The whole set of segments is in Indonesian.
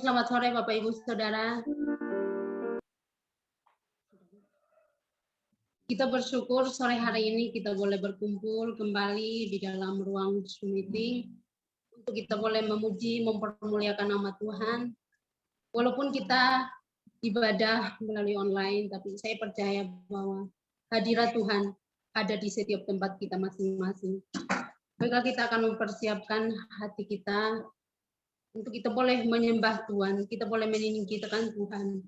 Selamat sore Bapak Ibu Saudara. Kita bersyukur sore hari ini kita boleh berkumpul kembali di dalam ruang Zoom meeting untuk kita boleh memuji, mempermuliakan nama Tuhan. Walaupun kita ibadah melalui online, tapi saya percaya bahwa hadirat Tuhan ada di setiap tempat kita masing-masing. Maka kita akan mempersiapkan hati kita untuk kita boleh menyembah Tuhan, kita boleh meninggikan Tuhan,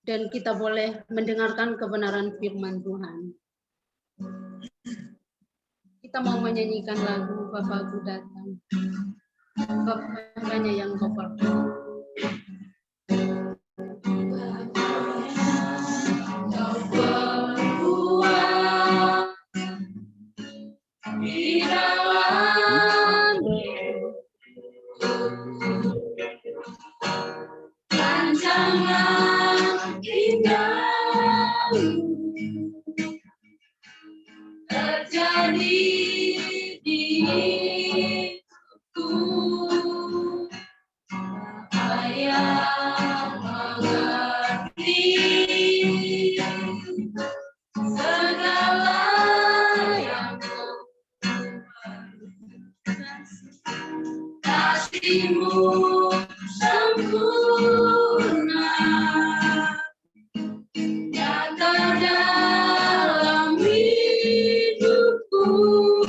dan kita boleh mendengarkan kebenaran firman Tuhan. Kita mau menyanyikan lagu Bapakku datang. Bapaknya yang Bapakku. Di dalam rancangan indah terjadi di hidupku, ayah mengerti segala yang kasih-Mu sempurna nyata dalam hidupku.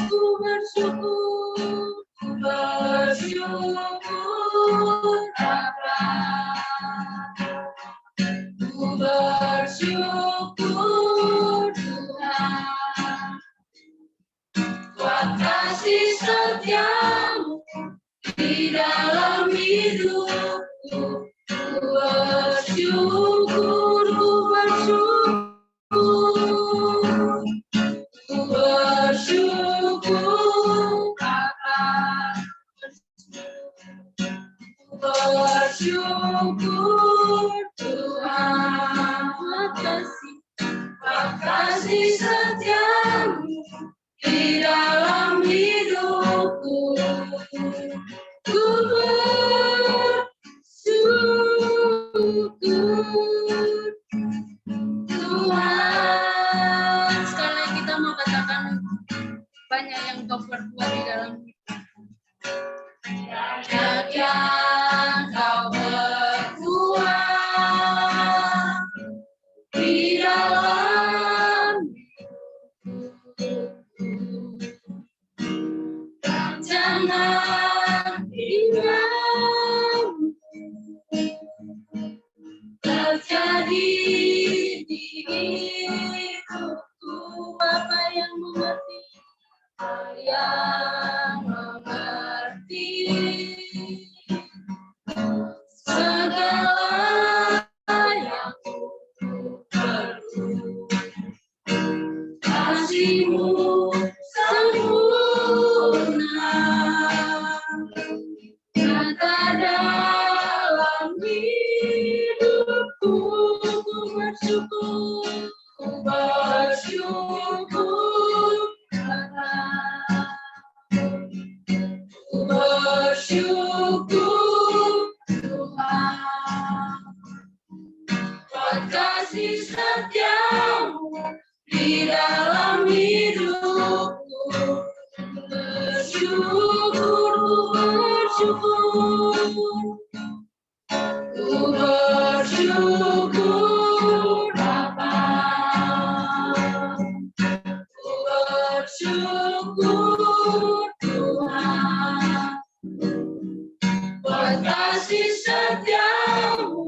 Ku bersyukur Bapa, ku bersyukur Tuhan, buat kasih setia-Mu di dalam hidupku. Ku bersyukur, ku bersyukur, ku bersyukur Bapa, ku bersyukur Tuhan, buat kasih setia-Mu di dalam hidupku. Ku bersyukur Tuhan. Sekali lagi kita mau katakan banyak yang Kau perbuat di dalam hidup. Banyak yang Kau perbuat di dalam rancangan indah terjadi di hidupku. Bapa yang mengerti, yang mengerti segala yang ku perlu. Kasih-Mu sempurna nyata dalam hidupku. Ku bersyukur Bapa, ku bersyukur Tuhan, buat kasih setia-Mu di dalam hidupku. Bersyukur, ku bersyukur Bapa, ku bersyukur Tuhan, buat kasih setia-Mu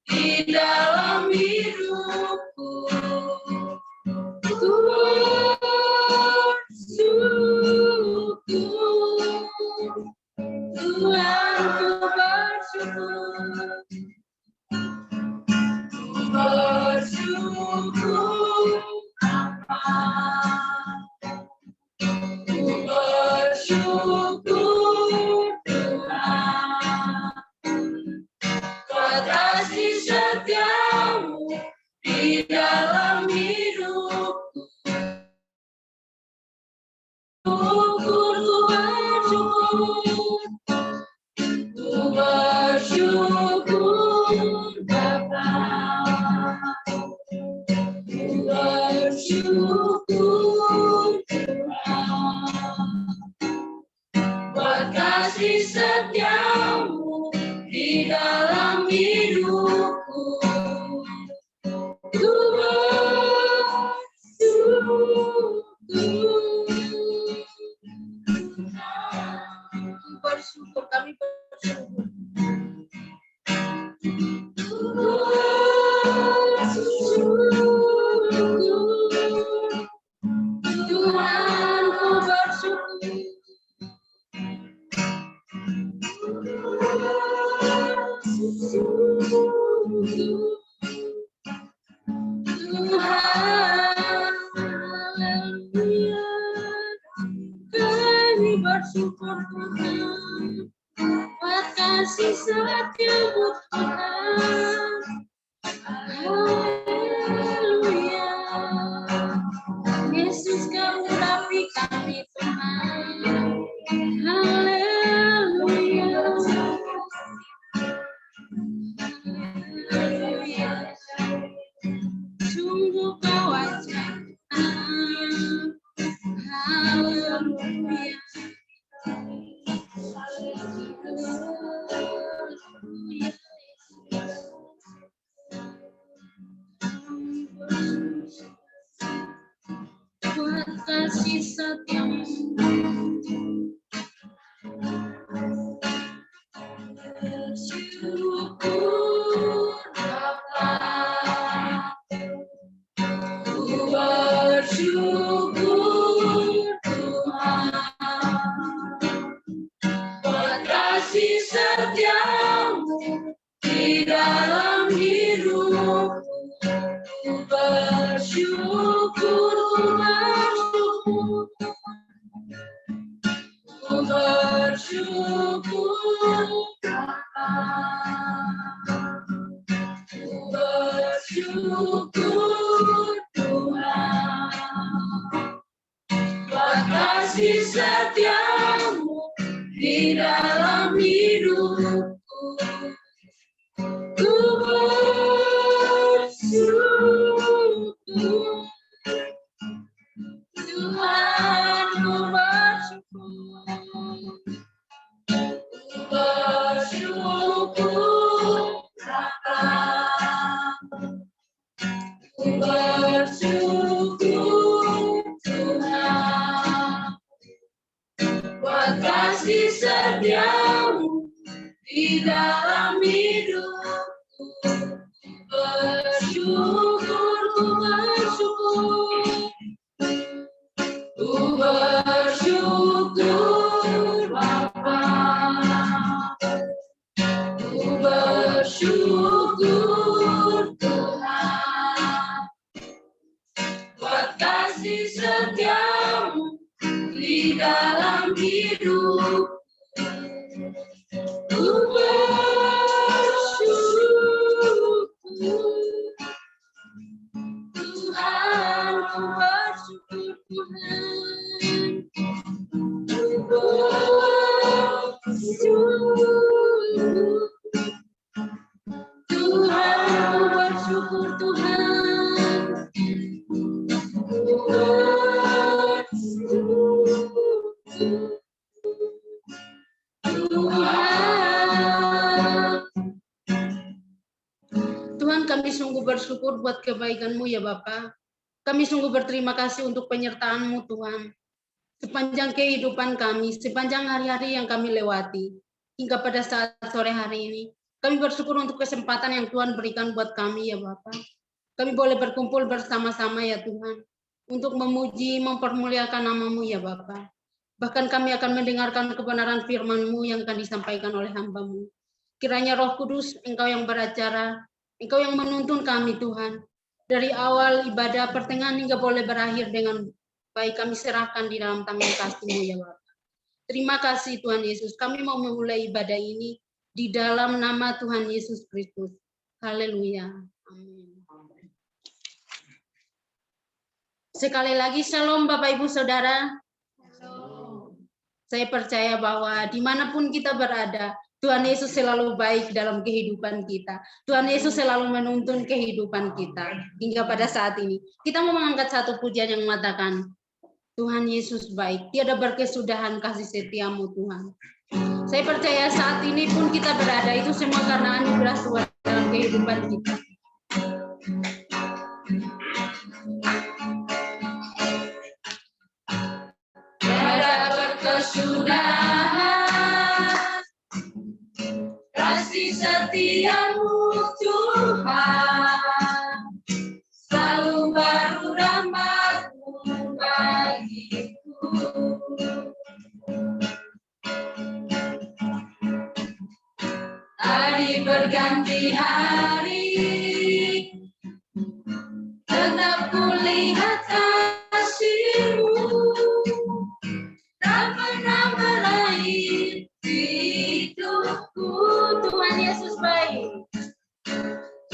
di dalam hidupku. Ku bersyukur Tuhan, ku bersyukur, ku bersyukur Bapa, ku bersyukur Tuhan, buat kasih setia-Mu di dalam hidupku. Ku bersyukur Kami bersyukur Tuhan, buat kasih setiamu Tuhan. Haleluya. Yesus kau urapi kami Tuhan. Haleluya. Haleluya. Sungguh kau ajaib. Haleluya. Buat kasih setiamu. Bersyukur Bapa, ku bersyukur Tuhan, buat kasih setiamu di dalam hidupku. Ku bersyukur, ku bersyukur Bapa, ku bersyukur Tuhan, buat kasih setiamu di dalam hidupku. Ku bersyukur Tuhan, ku bersyukur, ku bersyukur Bapa, ku bersyukur Tuhan, buat kasih setiamu di dalam hidupku. Bersyukur, ku bersyukur, ku bersyukur Bapa, ku bersyukur Tuhan, buat kasih setiamu di dalam hidupku. Ku bersyukur Tuhan, ku bersyukur Tuhan, ku bersyukur Tuhan, ku bersyukur Tuhan, ku bersyukur Tuhan, kami sungguh bersyukur buat kebaikan-Mu ya Bapa. Kami sungguh berterima kasih untuk penyertaan-Mu Tuhan. Sepanjang kehidupan kami, sepanjang hari-hari yang kami lewati, hingga pada saat sore hari ini, kami bersyukur untuk kesempatan yang Tuhan berikan buat kami ya Bapa. Kami boleh berkumpul bersama-sama ya Tuhan, untuk memuji, mempermuliakan nama-Mu ya Bapa. Bahkan kami akan mendengarkan kebenaran firman-Mu yang akan disampaikan oleh hamba-Mu. Kiranya Roh Kudus, Engkau yang beracara, Engkau yang menuntun kami Tuhan. Dari awal ibadah, pertengahan hingga boleh berakhir dengan baik, kami serahkan di dalam tangan kasih-Mu ya Bapa. Terima kasih Tuhan Yesus. Kami mau memulai ibadah ini di dalam nama Tuhan Yesus Kristus. Haleluya. Amin. Sekali lagi, shalom Bapak Ibu Saudara. Saya percaya bahwa dimanapun kita berada, Tuhan Yesus selalu baik dalam kehidupan kita. Tuhan Yesus selalu menuntun kehidupan kita. Hingga pada saat ini, kita mau mengangkat satu pujian yang mengatakan, Tuhan Yesus baik, tiada berkesudahan kasih setiamu Tuhan. Saya percaya saat ini pun kita berada, itu semua karena anugerah Tuhan dalam kehidupan kita. Berkesudahan kasih setiamu Tuhan, selalu baru rahmat-Mu bagiku. Hari berganti hari, tetap kulihat kasih-Mu, tak pernah berakhir hidupku. Tuhan Yesus baik,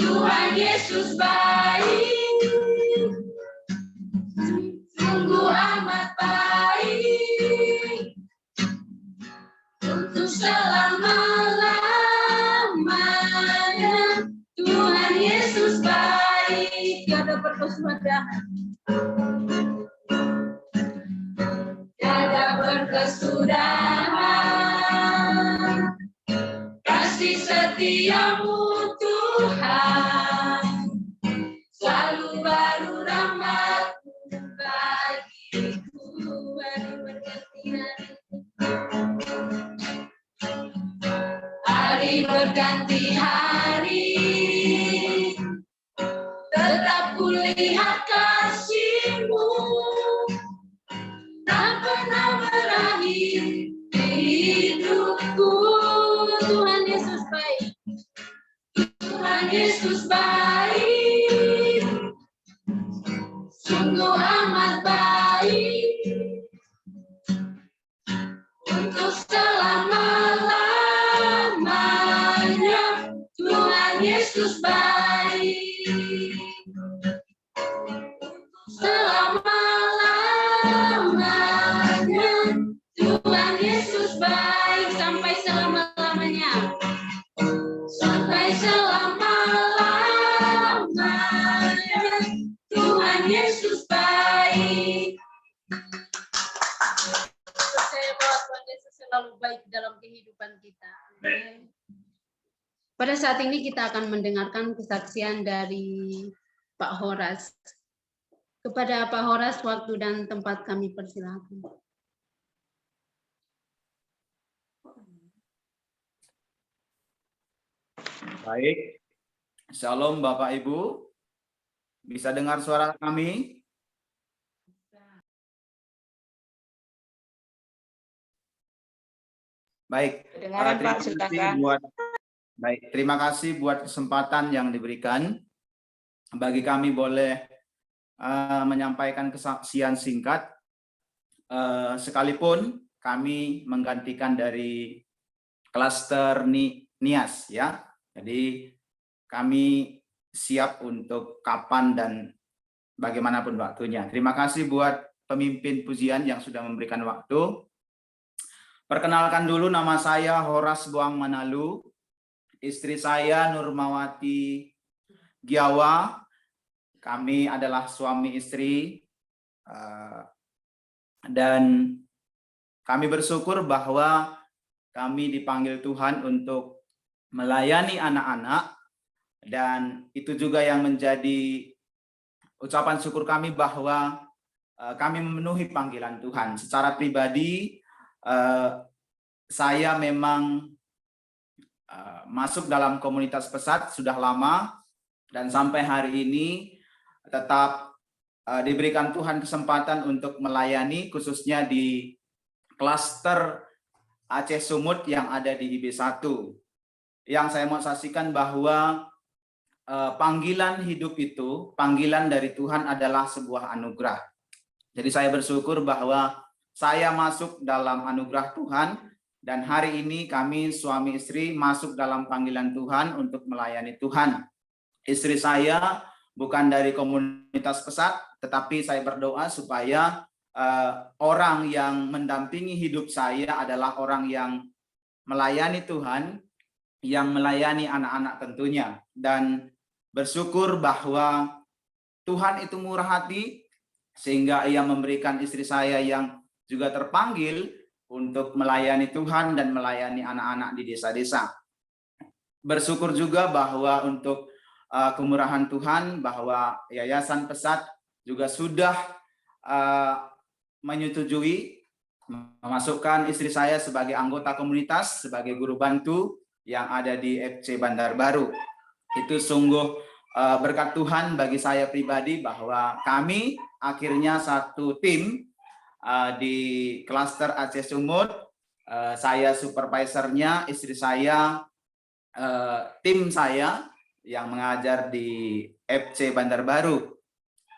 Tuhan Yesus baik, sungguh amat baik, untuk selama-lamanya. Tuhan Yesus baik, tiada berkesudahan, tiada berkesudahan. Kasih setia-Mu Tuhan, selalu baru rahmat-Mu bagiku. Hari berganti hari, hari berganti hari, tetap kulihat kasih-Mu, tak pernah berakhir hidupku. Tuhan Yesus baik, Tuhan Yesus baik, sungguh amat baik, untuk selama-lamanya. Tuhan Yesus baik, selama-lamanya. Tuhan Yesus baik, sampai selama-lamanya, sampai selama-lamanya. Tuhan Yesus baik. Percaya bahwa Tuhan Yesus selalu baik dalam kehidupan kita. Amin. Pada saat ini kita akan mendengarkan kesaksian dari Pak Horas. Kepada Pak Horas, waktu dan tempat kami persilakan. Baik, Shalom Bapak Ibu, bisa dengar suara kami? Baik, terima kasih buat kesempatan yang diberikan. Bagi kami boleh menyampaikan kesaksian singkat, sekalipun kami menggantikan dari klaster Nias ya. Jadi kami siap untuk kapan dan bagaimanapun waktunya. Terima kasih buat pemimpin pujian yang sudah memberikan waktu. Perkenalkan dulu, nama saya Horas Boang Manalu. Istri saya Nurmawati Giawa. Kami adalah suami istri. Dan kami bersyukur bahwa kami dipanggil Tuhan untuk melayani anak-anak. Dan itu juga yang menjadi ucapan syukur kami bahwa kami memenuhi panggilan Tuhan. Secara pribadi, saya memang masuk dalam komunitas Pesat sudah lama, dan sampai hari ini tetap diberikan Tuhan kesempatan untuk melayani, khususnya di klaster Aceh Sumut yang ada di IB1. Yang saya mau saksikan bahwa panggilan hidup itu, panggilan dari Tuhan adalah sebuah anugerah. Jadi saya bersyukur bahwa saya masuk dalam anugerah Tuhan, dan hari ini kami suami istri masuk dalam panggilan Tuhan untuk melayani Tuhan. Istri saya bukan dari komunitas Pesat, tetapi saya berdoa supaya orang yang mendampingi hidup saya adalah orang yang melayani Tuhan, yang melayani anak-anak tentunya. Dan bersyukur bahwa Tuhan itu murah hati, sehingga Ia memberikan istri saya yang juga terpanggil untuk melayani Tuhan dan melayani anak-anak di desa-desa. Bersyukur juga bahwa untuk kemurahan Tuhan, bahwa Yayasan Pesat juga sudah menyetujui memasukkan istri saya sebagai anggota komunitas, sebagai guru bantu yang ada di FC Bandar Baru. Itu sungguh berkat Tuhan bagi saya pribadi, bahwa kami akhirnya satu tim di klaster Aceh Sumut. Saya supervisornya, istri saya tim saya yang mengajar di FC Bandar Baru.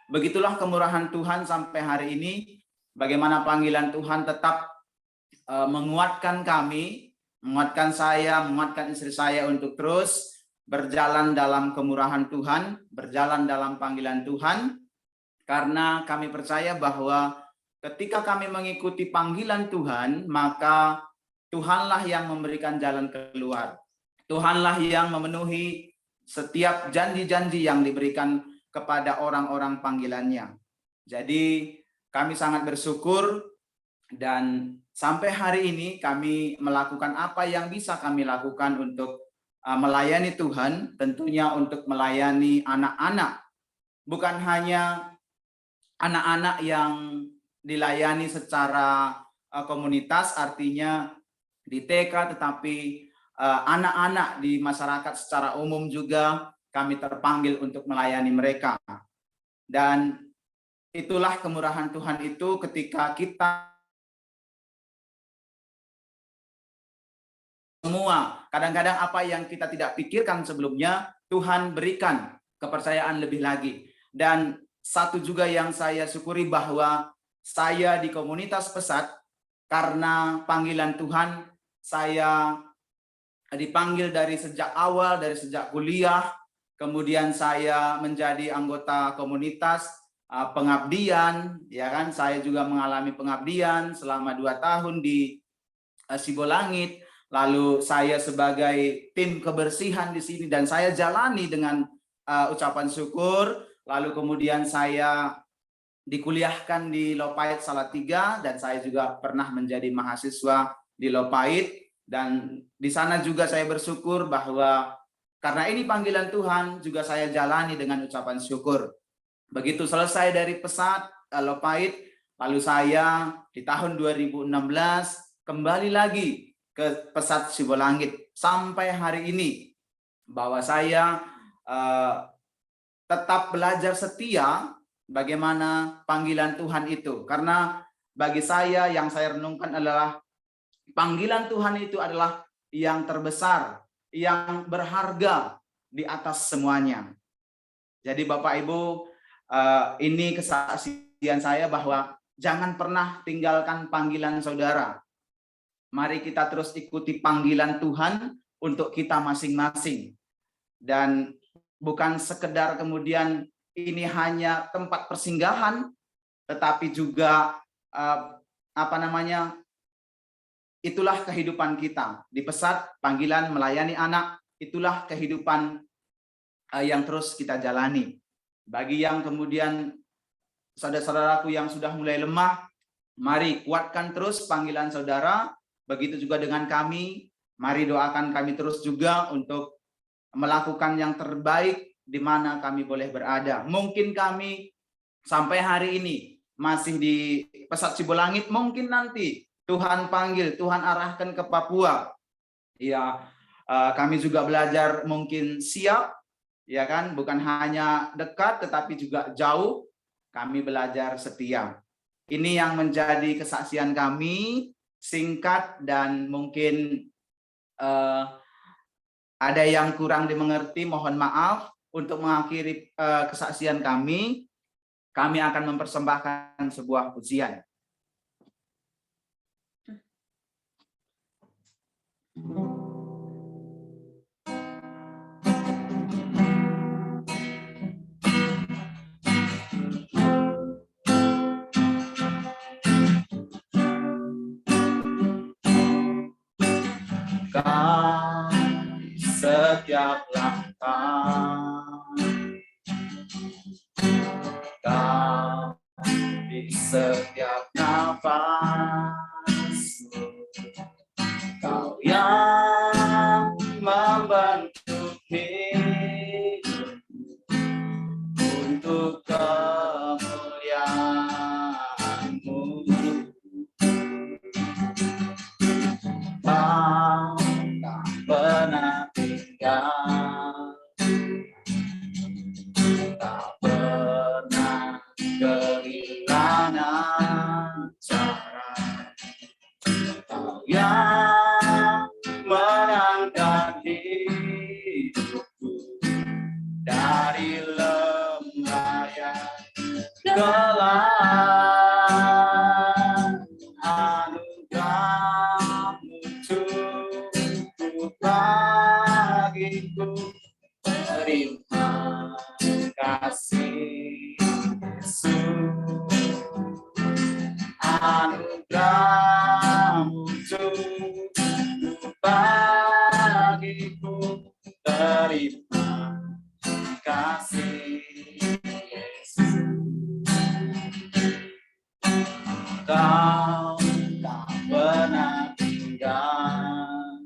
Begitulah kemurahan Tuhan sampai hari ini, bagaimana panggilan Tuhan tetap menguatkan kami, menguatkan saya, menguatkan istri saya untuk terus berjalan dalam kemurahan Tuhan, berjalan dalam panggilan Tuhan, karena kami percaya bahwa ketika kami mengikuti panggilan Tuhan, maka Tuhanlah yang memberikan jalan keluar. Tuhanlah yang memenuhi setiap janji-janji yang diberikan kepada orang-orang panggilannya. Jadi kami sangat bersyukur dan sampai hari ini kami melakukan apa yang bisa kami lakukan untuk melayani Tuhan, tentunya untuk melayani anak-anak. Bukan hanya anak-anak yang dilayani secara komunitas, artinya di TK, tetapi anak-anak di masyarakat secara umum juga kami terpanggil untuk melayani mereka. Dan itulah kemurahan Tuhan itu ketika kita semua, kadang-kadang apa yang kita tidak pikirkan sebelumnya, Tuhan berikan kepercayaan lebih lagi. Dan satu juga yang saya syukuri bahwa saya di komunitas Pesat, karena panggilan Tuhan, saya dipanggil dari sejak awal, dari sejak kuliah. Kemudian saya menjadi anggota komunitas pengabdian, ya kan? Saya juga mengalami pengabdian selama 2 tahun di Sibolangit. Lalu saya sebagai tim kebersihan di sini dan saya jalani dengan ucapan syukur. Lalu kemudian saya dikuliahkan di Lopait Salatiga dan saya juga pernah menjadi mahasiswa di Lopait, dan di sana juga saya bersyukur bahwa karena ini panggilan Tuhan juga saya jalani dengan ucapan syukur. Begitu selesai dari Pesat Lopait, lalu saya di tahun 2016 kembali lagi ke Pesat Sibolangit sampai hari ini, bahwa saya tetap belajar setia bagaimana panggilan Tuhan itu. Karena bagi saya yang saya renungkan adalah panggilan Tuhan itu adalah yang terbesar, yang berharga di atas semuanya. Jadi Bapak Ibu, ini kesaksian saya bahwa jangan pernah tinggalkan panggilan saudara. Mari kita terus ikuti panggilan Tuhan untuk kita masing-masing. Dan bukan sekedar kemudian ini hanya tempat persinggahan, tetapi juga itulah kehidupan kita di Pesat, panggilan melayani anak, itulah kehidupan yang terus kita jalani. Bagi yang kemudian saudara-saudaraku yang sudah mulai lemah, mari kuatkan terus panggilan saudara. Begitu juga dengan kami, mari doakan kami terus juga untuk melakukan yang terbaik di mana kami boleh berada. Mungkin kami sampai hari ini masih di Pesat Sibolangit, mungkin nanti Tuhan panggil, Tuhan arahkan ke Papua. Ya, kami juga belajar mungkin siap, ya kan, bukan hanya dekat tetapi juga jauh. Kami belajar setia. Ini yang menjadi kesaksian kami, singkat dan mungkin ada yang kurang dimengerti, mohon maaf. Untuk mengakhiri kesaksian kami akan mempersembahkan sebuah pujian. Setiap langkah kau, di setiap nafas, kau yang membentuk hidup untuk kemuliaan-Mu. Kau tak pernah tinggal dari lembah yang gelap, anugerah-Mu cukup bagiku. Terima kasih Yesus, anugerah-Mu cukup bagiku. Terima kasih Yesus, Kau tak pernah tinggal,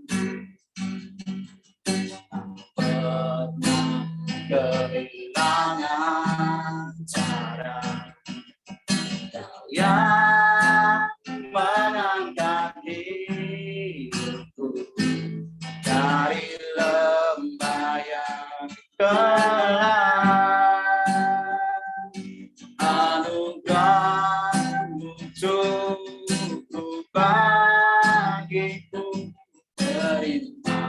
pernah kehilangan cara. Kau yang mengangkat hidupku dari lembah yang gelap, anugerah-Mu cukup bagiku. Terima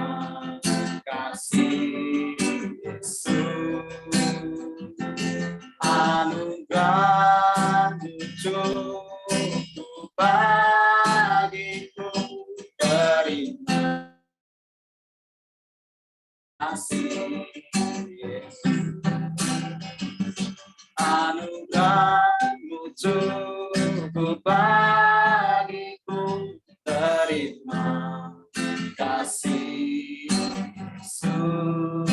kasih Yesus, anugerah-Mu cukup bagiku. Terima kasih Yesus, anugerah-Mu cukup bagiku. Terima kasih Yesus,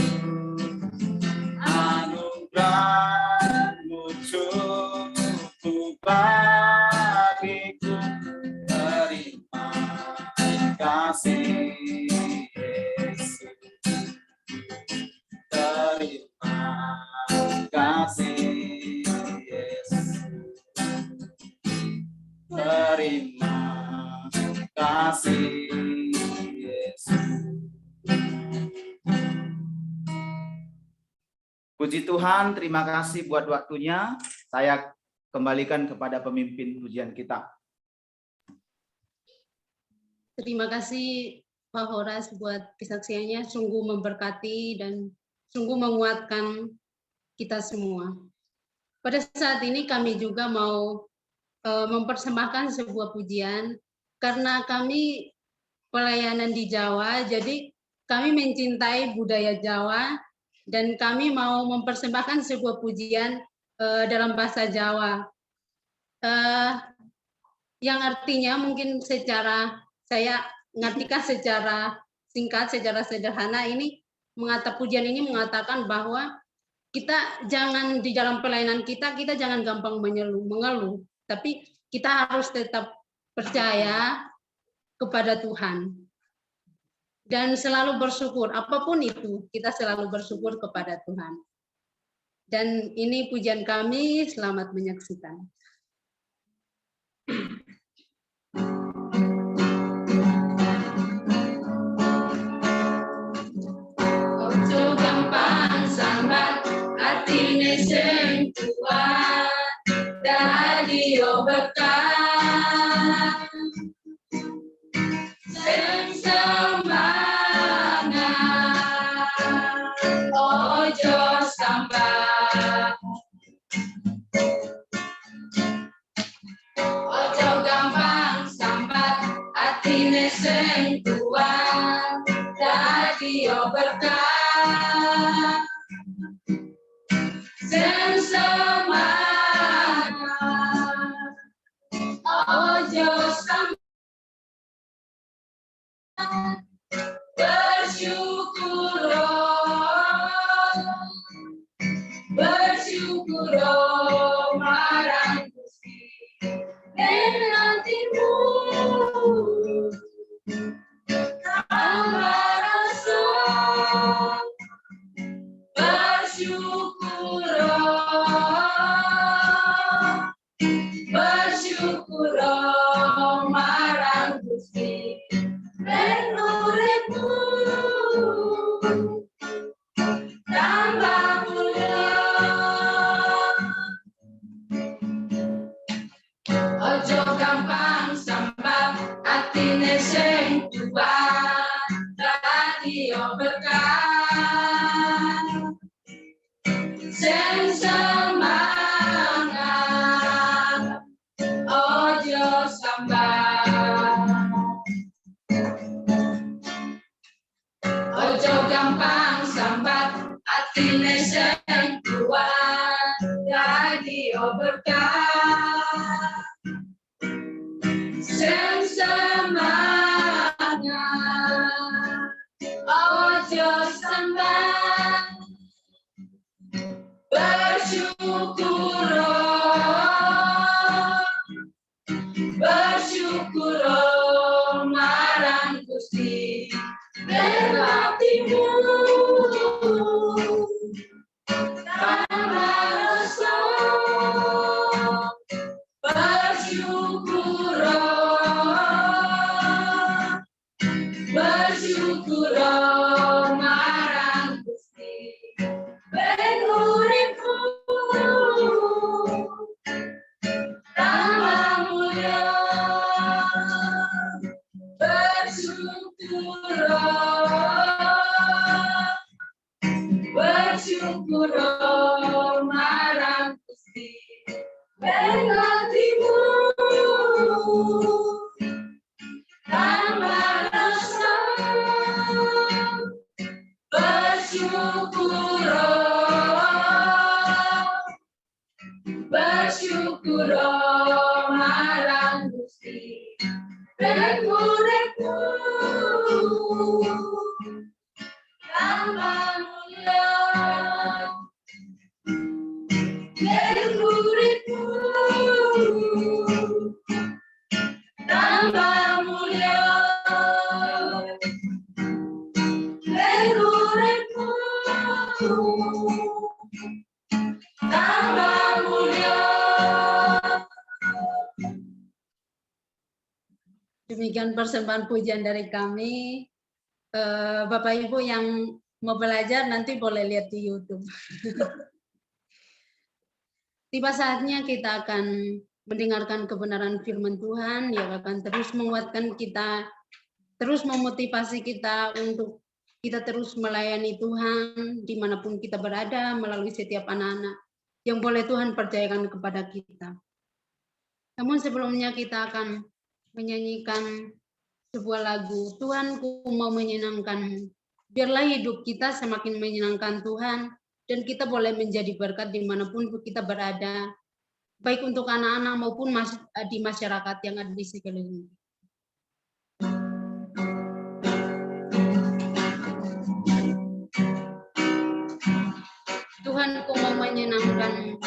anugerah-Mu cukup bagiku. Terima kasih Yesus, terima kasih Yesus, terima kasih Yesus. Puji Tuhan, terima kasih buat waktunya. Saya kembalikan kepada pemimpin pujian kita. Terima kasih Pak Horas buat kesaksiannya, sungguh memberkati dan sungguh menguatkan kita semua. Pada saat ini kami juga mau mempersembahkan sebuah pujian, karena kami pelayanan di Jawa, jadi kami mencintai budaya Jawa, dan kami mau mempersembahkan sebuah pujian dalam bahasa Jawa. Yang artinya mungkin saya ngartikan secara singkat, secara sederhana, ini pujian ini mengatakan bahwa kita jangan di dalam pelayanan kita jangan gampang mengeluh, tapi kita harus tetap percaya kepada Tuhan dan selalu bersyukur, apapun itu kita selalu bersyukur kepada Tuhan. Dan ini pujian kami, selamat menyaksikan. Ojo gampang sambat atine sing kuat, dadi berkah sing semangat. Ojo sambat, ojo gampang sambat atine sing kuat, dadi berkah sing semangat. Ojo sambat, bersyukur marang Gusti nantimu tambah rasa bersyukur marang Gusti uripmu tambah mulia. Ojo gampang sambat atine sing kuat, dadi berkah Indonesia yang kuat, jadi berkah. Semangat, ojo sambat, bersyukur marang Gusti berhatimu tanpa rasa. Bersyukur marang Gusti beruripu tambah mulia. Bersyukur marang Gusti berhatimu tambah rasa. Bersyukur marang Gusti beruripu tambah mulia. Beruripu tambah mulia. Beruripu tambah mulia. Demikian persembahan pujian dari kami. Bapak Ibu yang mau belajar nanti boleh lihat di YouTube. Tiba saatnya kita akan mendengarkan kebenaran firman Tuhan yang akan terus menguatkan kita, terus memotivasi kita untuk kita terus melayani Tuhan dimanapun kita berada melalui setiap anak-anak yang boleh Tuhan percayakan kepada kita. Namun sebelumnya kita akan menyanyikan sebuah lagu, Tuhanku mau menyenangkanmu. Biarlah hidup kita semakin menyenangkan Tuhan, dan kita boleh menjadi berkat dimanapun kita berada, baik untuk anak-anak maupun di masyarakat yang ada di sekeliling. Tuhanku mau menyenangkanmu.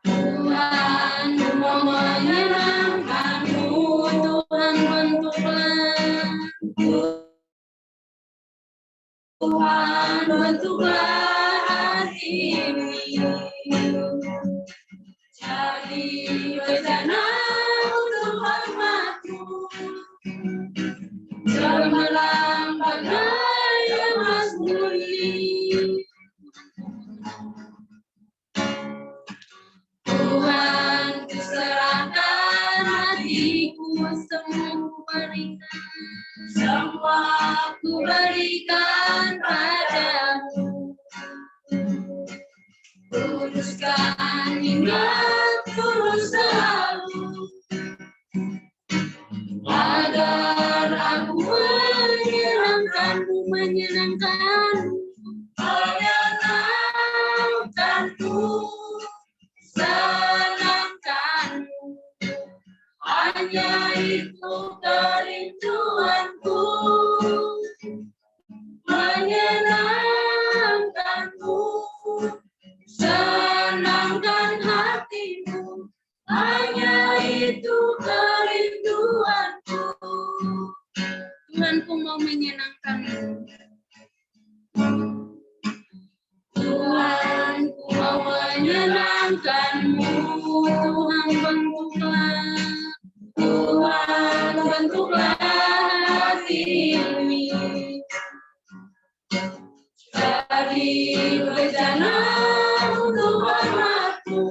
Tuhan mau menyenangkanmu, Tuhan bentuklah. Tuhan bentuklah hati ini, jadi bejana untuk hormat-Mu, cemerlang bagai emas murni. Tuhan, kuserahkan hatiku, semua ku berikan padamu. Kuduskan ingat tulus selalu, agar aku menyenangkanmu, menyenangkanmu, senangkanmu. Hanya itu kerinduanku, menyenangkanmu, senangkan hatimu. Hanya itu kerinduanku. Tuhanku mau menyenangkanmu. Tuhanku mau menyenangkanmu. Tuhan bentuklah, Tuhan bentuklah hati ini, jadi bejana untuk hormat-Mu,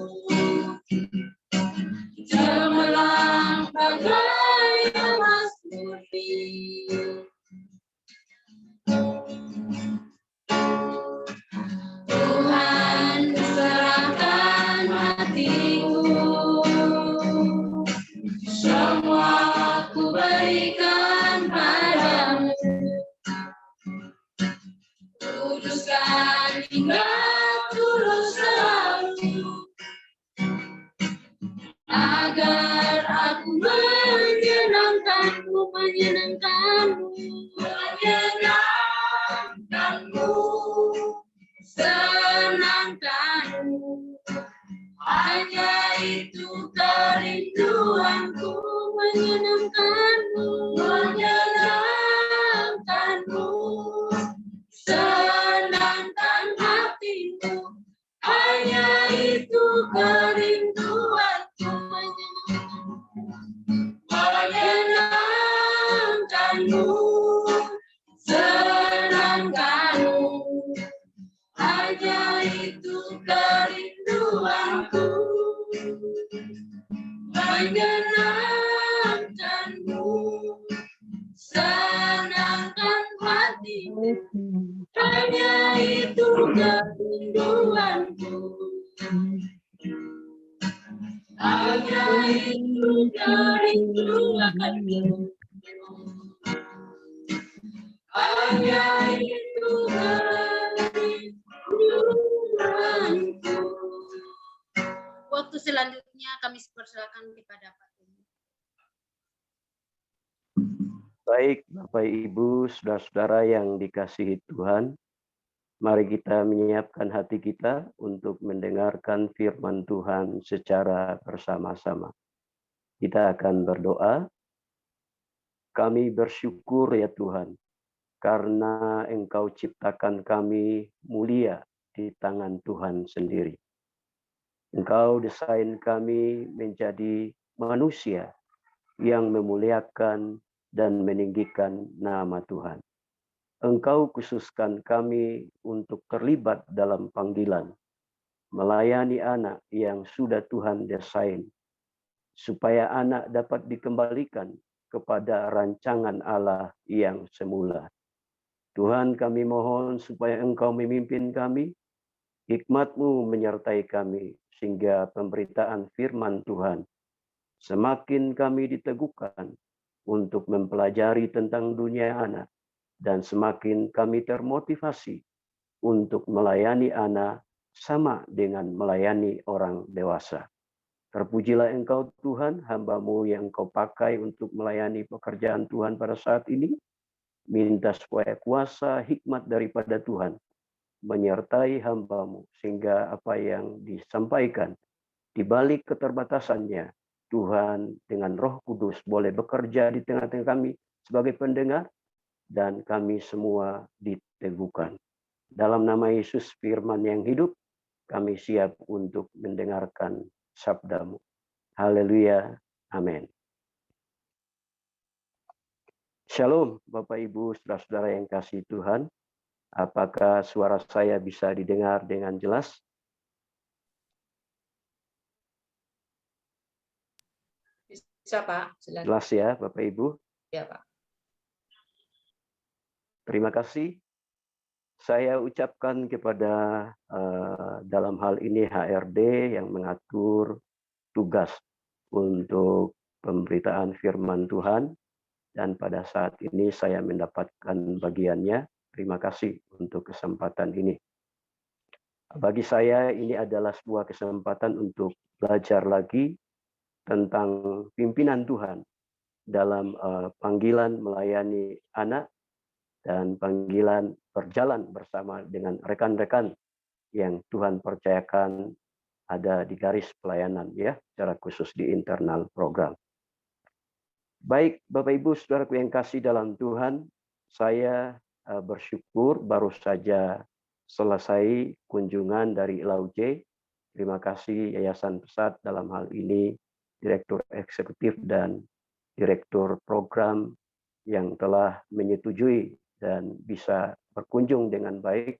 cemerlang bagai emas murni. Tuhan, serahkan hatiku, semua ku berikan padamu. ingat tulus selalu, agar aku menyenangkanmu, senangkanmu. Hanya itu kerinduanku, menyenangkanmu, senangkan hatimu. Hanya itu kerinduanku, menyenangkanmu, senangkanmu. Hanya itu kerinduanku, menyenangkanmu, senangkan hatimu. Hanya itu kerinduanku, hanya itu kerinduanku, hanya itu kerinduanku. Waktu selanjutnya kami persilakan kepada Pak Tumi. Baik, Bapak Ibu, saudara-saudara yang dikasihi Tuhan, mari kita menyiapkan hati kita untuk mendengarkan firman Tuhan secara bersama-sama. Kita akan berdoa. Kami bersyukur ya Tuhan, karena Engkau ciptakan kami mulia di tangan Tuhan sendiri. Engkau desain kami menjadi manusia yang memuliakan dan meninggikan nama Tuhan. Engkau khususkan kami untuk terlibat dalam panggilan, melayani anak yang sudah Tuhan desain, supaya anak dapat dikembalikan kepada rancangan Allah yang semula. Tuhan, kami mohon supaya Engkau memimpin kami, hikmat-Mu menyertai kami, sehingga pemberitaan firman Tuhan semakin kami diteguhkan untuk mempelajari tentang dunia anak, dan semakin kami termotivasi untuk melayani anak sama dengan melayani orang dewasa. Terpujilah Engkau Tuhan, hamba-Mu yang Engkau pakai untuk melayani pekerjaan Tuhan pada saat ini. Minta supaya kuasa hikmat daripada Tuhan menyertai hamba-Mu, sehingga apa yang disampaikan di balik keterbatasannya, Tuhan dengan Roh Kudus boleh bekerja di tengah-tengah kami sebagai pendengar, dan kami semua diteguhkan. Dalam nama Yesus firman yang hidup, kami siap untuk mendengarkan sabda-Mu. Haleluya. Amin. Shalom Bapak Ibu, saudara-saudara yang kasih Tuhan. Apakah suara saya bisa didengar dengan jelas? Bisa Pak. Silakan. Jelas ya Bapak Ibu? Ya Pak. Terima kasih. Saya ucapkan kepada dalam hal ini HRD yang mengatur tugas untuk pemberitaan firman Tuhan, dan pada saat ini saya mendapatkan bagiannya. Terima kasih untuk kesempatan ini. Bagi saya ini adalah sebuah kesempatan untuk belajar lagi tentang pimpinan Tuhan dalam panggilan melayani anak dan panggilan berjalan bersama dengan rekan-rekan yang Tuhan percayakan ada di garis pelayanan, ya, secara khusus di internal program. Baik, Bapak Ibu Saudaraku yang kasih dalam Tuhan, saya bersyukur baru saja selesai kunjungan dari LAUJ. Terima kasih Yayasan Pesat, dalam hal ini Direktur Eksekutif dan Direktur Program yang telah menyetujui dan bisa berkunjung dengan baik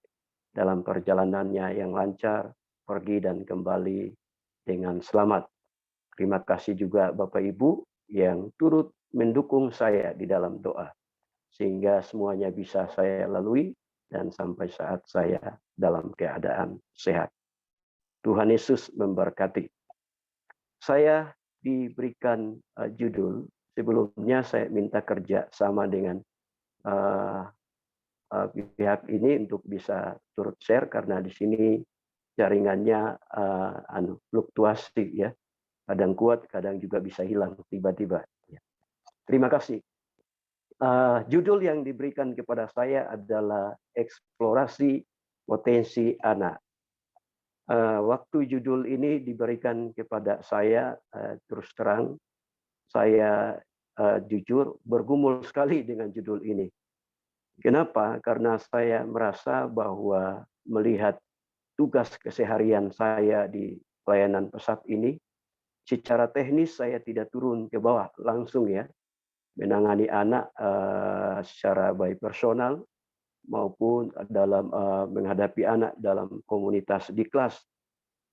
dalam perjalanannya yang lancar, pergi dan kembali dengan selamat. Terima kasih juga Bapak Ibu yang turut mendukung saya di dalam doa, sehingga semuanya bisa saya lalui dan sampai saat saya dalam keadaan sehat. Tuhan Yesus memberkati. Saya diberikan judul, sebelumnya saya minta kerja sama dengan pihak ini untuk bisa turut share karena di sini jaringannya fluktuasi ya, kadang kuat, kadang juga bisa hilang tiba-tiba. Terima kasih. Judul yang diberikan kepada saya adalah eksplorasi potensi anak. Waktu judul ini diberikan kepada saya, terus terang saya jujur bergumul sekali dengan judul ini. Kenapa? Karena saya merasa bahwa melihat tugas keseharian saya di pelayanan pesat ini, secara teknis saya tidak turun ke bawah langsung ya, menangani anak secara baik personal maupun dalam menghadapi anak dalam komunitas di kelas.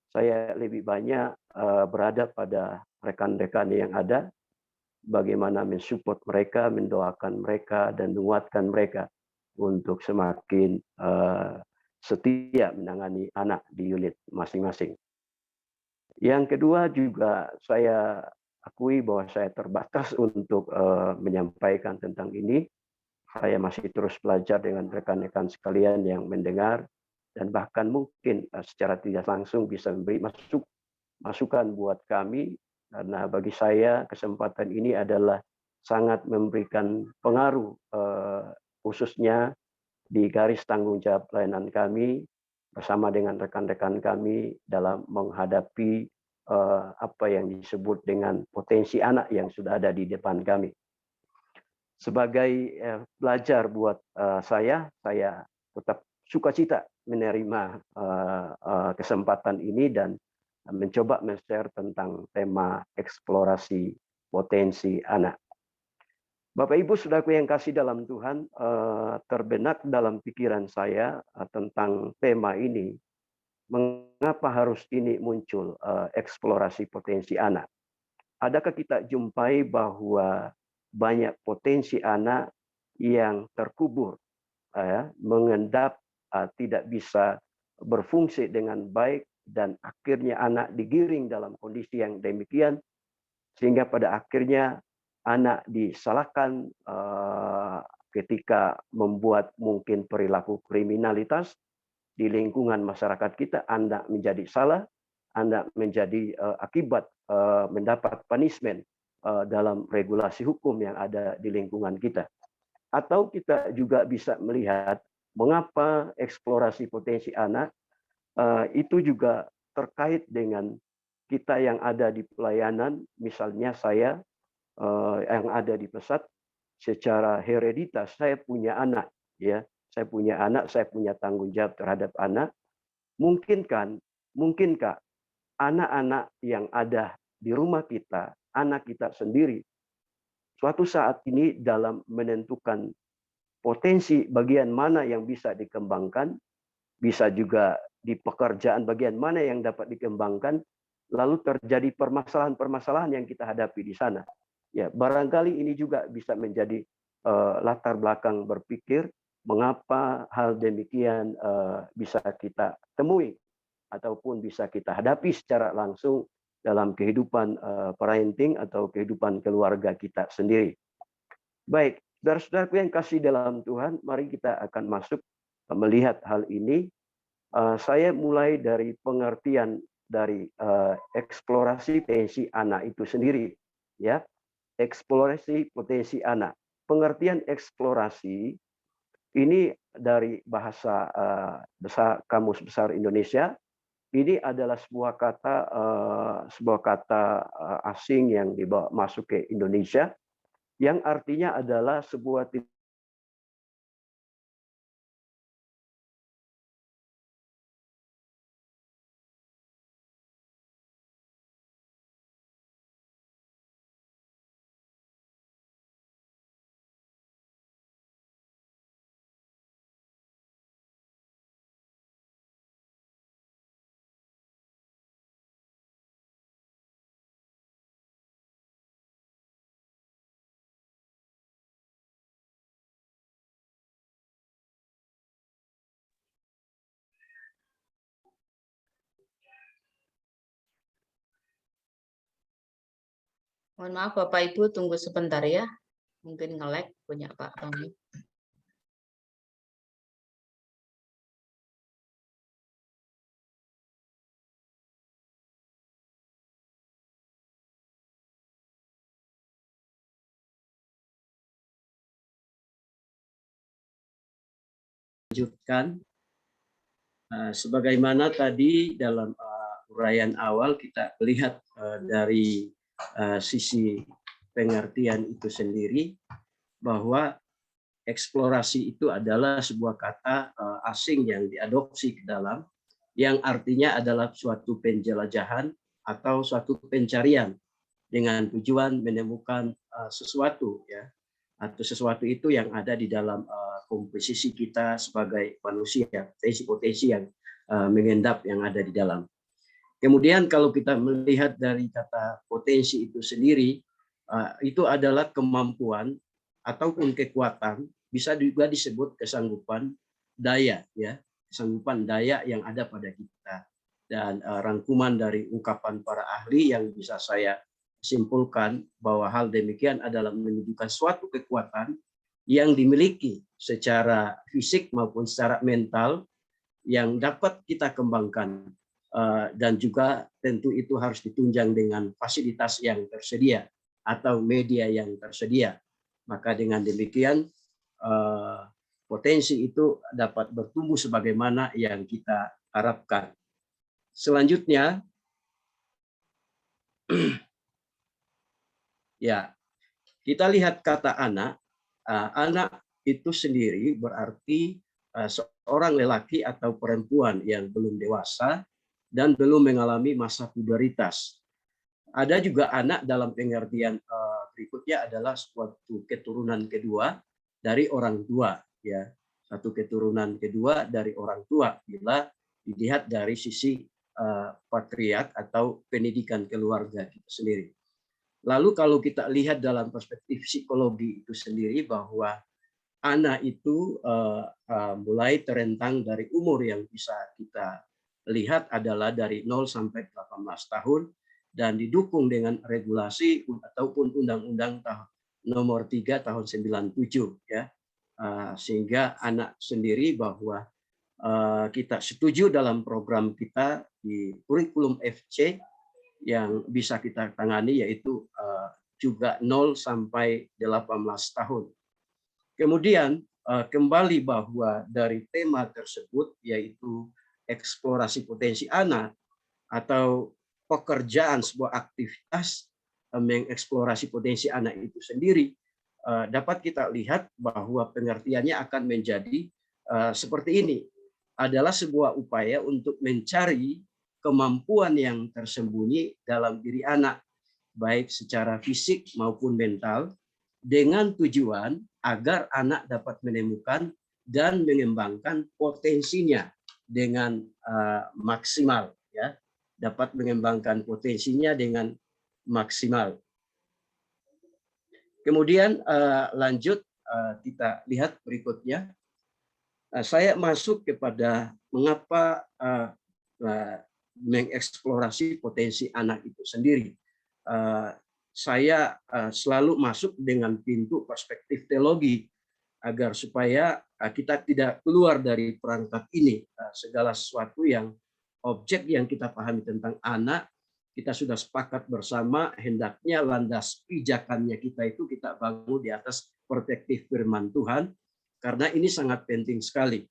Saya lebih banyak berada pada rekan-rekan yang ada, bagaimana mensupport mereka, mendoakan mereka, dan menguatkan mereka untuk semakin setia menangani anak di unit masing-masing. Yang kedua juga saya akui bahwa saya terbatas untuk menyampaikan tentang ini. Saya masih terus belajar dengan rekan-rekan sekalian yang mendengar dan bahkan mungkin secara tidak langsung bisa memberi masukan buat kami, karena bagi saya kesempatan ini adalah sangat memberikan pengaruh khususnya di garis tanggung jawab pelayanan kami bersama dengan rekan-rekan kami dalam menghadapi apa yang disebut dengan potensi anak yang sudah ada di depan kami. Sebagai belajar buat saya tetap sukacita menerima kesempatan ini dan mencoba men-share tentang tema eksplorasi potensi anak. Bapak Ibu Saudaraku yang kasih dalam Tuhan, terbenak dalam pikiran saya tentang tema ini. Mengapa harus ini muncul eksplorasi potensi anak? Adakah kita jumpai bahwa banyak potensi anak yang terkubur, mengendap, tidak bisa berfungsi dengan baik, dan akhirnya anak digiring dalam kondisi yang demikian, sehingga pada akhirnya anak disalahkan ketika membuat mungkin perilaku kriminalitas di lingkungan masyarakat kita. Anak menjadi salah, anak menjadi akibat mendapat punishment dalam regulasi hukum yang ada di lingkungan kita. Atau kita juga bisa melihat mengapa eksplorasi potensi anak itu juga terkait dengan kita yang ada di pelayanan, misalnya saya yang ada di pesat, secara hereditas saya punya anak, ya, saya punya anak, saya punya tanggung jawab terhadap anak. Mungkinkah anak-anak yang ada di rumah kita, anak kita sendiri, suatu saat ini dalam menentukan potensi bagian mana yang bisa dikembangkan, bisa juga di pekerjaan bagian mana yang dapat dikembangkan, lalu terjadi permasalahan-permasalahan yang kita hadapi di sana. Ya, barangkali ini juga bisa menjadi latar belakang berpikir mengapa hal demikian bisa kita temui ataupun bisa kita hadapi secara langsung dalam kehidupan parenting atau kehidupan keluarga kita sendiri. Baik, saudara-saudaraku yang kasih dalam Tuhan, mari kita akan masuk melihat hal ini. Saya mulai dari pengertian dari eksplorasi potensi anak itu sendiri, ya. Eksplorasi potensi anak. Pengertian eksplorasi ini dari bahasa Kamus Besar Indonesia. Ini adalah sebuah kata asing yang dibawa masuk ke Indonesia, yang artinya adalah sebuah Mohon maaf Bapak Ibu, tunggu sebentar ya. Mungkin nge-lag punya Pak Tommy. lanjutkan. Sebagaimana tadi dalam uraian awal kita lihat dari sisi pengertian itu sendiri, bahwa eksplorasi itu adalah sebuah kata asing yang diadopsi ke dalam, yang artinya adalah suatu penjelajahan atau suatu pencarian dengan tujuan menemukan sesuatu, ya, atau sesuatu itu yang ada di dalam komposisi kita sebagai manusia, potensi-potensi yang mengendap yang ada di dalam. Kemudian kalau kita melihat dari kata potensi itu sendiri, itu adalah kemampuan ataupun kekuatan, bisa juga disebut kesanggupan daya, ya, kesanggupan daya yang ada pada kita. Dan rangkuman dari ungkapan para ahli yang bisa saya simpulkan bahwa hal demikian adalah menunjukkan suatu kekuatan yang dimiliki secara fisik maupun secara mental yang dapat kita kembangkan, dan juga tentu itu harus ditunjang dengan fasilitas yang tersedia atau media yang tersedia. Maka dengan demikian potensi itu dapat bertumbuh sebagaimana yang kita harapkan. Selanjutnya, ya, kita lihat kata anak. Anak itu sendiri berarti seorang lelaki atau perempuan yang belum dewasa dan belum mengalami masa puberitas. Ada juga anak dalam pengertian berikutnya adalah suatu keturunan kedua dari orang tua, ya, satu keturunan kedua dari orang tua bila dilihat dari sisi patriark atau pendidikan keluarga kita sendiri. Lalu kalau kita lihat dalam perspektif psikologi itu sendiri, bahwa anak itu mulai terentang dari umur yang bisa kita lihat adalah dari 0 sampai 18 tahun dan didukung dengan regulasi ataupun Undang-Undang Nomor 3 tahun 97, ya. Sehingga anak sendiri bahwa kita setuju dalam program kita di kurikulum FC yang bisa kita tangani, yaitu juga 0 sampai 18 tahun. Kemudian kembali bahwa dari tema tersebut, yaitu eksplorasi potensi anak atau pekerjaan sebuah aktivitas mengeksplorasi potensi anak itu sendiri, dapat kita lihat bahwa pengertiannya akan menjadi seperti ini. Adalah sebuah upaya untuk mencari kemampuan yang tersembunyi dalam diri anak, baik secara fisik maupun mental, dengan tujuan agar anak dapat menemukan dan mengembangkan potensinya dengan maksimal, ya, dapat mengembangkan potensinya dengan maksimal. Kemudian lanjut kita lihat berikutnya. Saya masuk kepada mengapa mengeksplorasi potensi anak itu sendiri. Saya selalu masuk dengan pintu perspektif teologi agar supaya kita tidak keluar dari perangkat ini. Segala sesuatu yang objek yang kita pahami tentang anak, kita sudah sepakat bersama hendaknya landas pijakannya kita itu kita bangun di atas perspektif firman Tuhan, karena ini sangat penting sekali.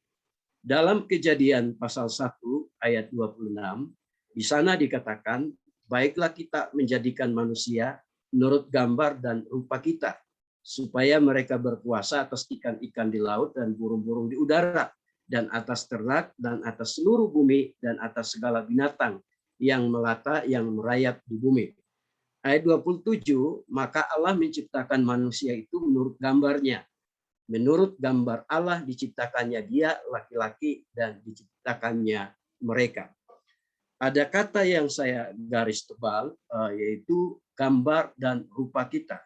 Dalam Kejadian pasal 1 ayat 26, di sana dikatakan, baiklah kita menjadikan manusia menurut gambar dan rupa kita, supaya mereka berkuasa atas ikan-ikan di laut dan burung-burung di udara, dan atas ternak, dan atas seluruh bumi, dan atas segala binatang yang melata, yang merayap di bumi. Ayat 27, maka Allah menciptakan manusia itu menurut gambarnya. Menurut gambar Allah diciptakannya dia, laki-laki, dan diciptakannya mereka. Ada kata yang saya garis tebal, yaitu gambar dan rupa kita.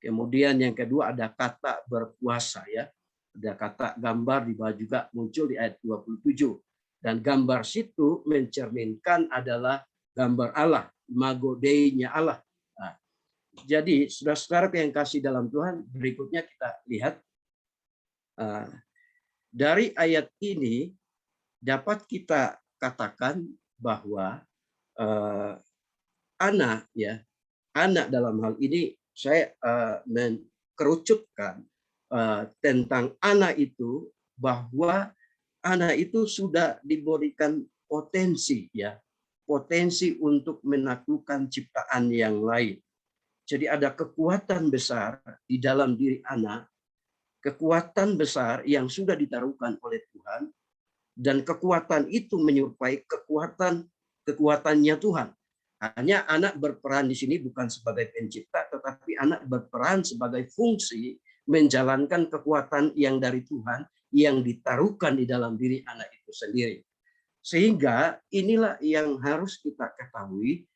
Kemudian yang kedua ada kata berkuasa, ya. Ada kata gambar di bawah juga muncul di ayat 27. Dan gambar situ mencerminkan adalah gambar Allah, imago Dei-nya Allah. Nah, jadi saudara-saudara yang kasih dalam Tuhan, berikutnya kita lihat dari ayat ini dapat kita katakan bahwa anak, ya, anak dalam hal ini saya mengerucutkan tentang anak itu bahwa anak itu sudah diberikan potensi, ya, potensi untuk menaklukkan ciptaan yang lain. Jadi ada kekuatan besar di dalam diri anak, kekuatan besar yang sudah ditaruhkan oleh Tuhan, dan kekuatan itu menyerupai kekuatannya Tuhan. Hanya anak berperan di sini bukan sebagai pencipta, tetapi anak berperan sebagai fungsi menjalankan kekuatan yang dari Tuhan yang ditaruhkan di dalam diri anak itu sendiri. Sehingga inilah yang harus kita ketahui,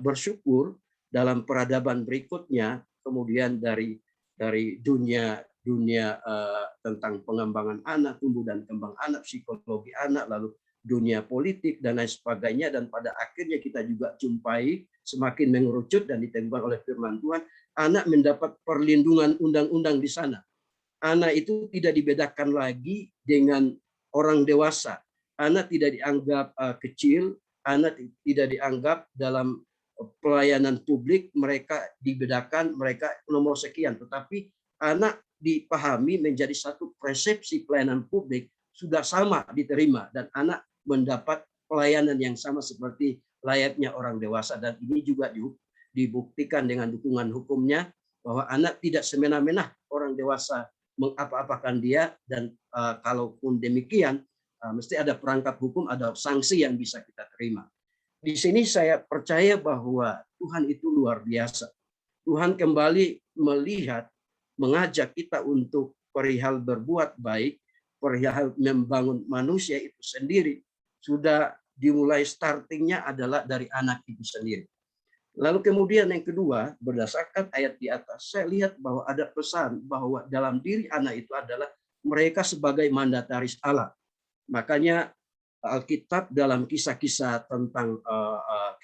bersyukur dalam peradaban berikutnya, kemudian dari dunia tentang pengembangan anak, tumbuh dan kembang anak, psikologi anak, lalu dunia politik dan lain sebagainya, dan pada akhirnya kita juga jumpai semakin mengerucut dan ditemukan oleh firman Tuhan, anak mendapat perlindungan undang-undang di sana. Anak itu tidak dibedakan lagi dengan orang dewasa. Anak tidak dianggap kecil, anak tidak dianggap dalam pelayanan publik mereka dibedakan, mereka nomor sekian, tetapi anak dipahami menjadi satu persepsi pelayanan publik sudah sama diterima, dan anak mendapat pelayanan yang sama seperti layaknya orang dewasa. Dan ini juga dibuktikan dengan dukungan hukumnya bahwa anak tidak semena-mena orang dewasa mengapa-apakan dia, dan kalaupun demikian mesti ada perangkap hukum, ada sanksi yang bisa kita terima. Di sini saya percaya bahwa Tuhan itu luar biasa. Tuhan kembali melihat, mengajak kita untuk perihal berbuat baik, perihal membangun manusia itu sendiri. Sudah dimulai startingnya adalah dari anak itu sendiri. Lalu kemudian yang kedua, berdasarkan ayat di atas, saya lihat bahwa ada pesan bahwa dalam diri anak itu adalah mereka sebagai mandataris Allah. Makanya Alkitab dalam kisah-kisah tentang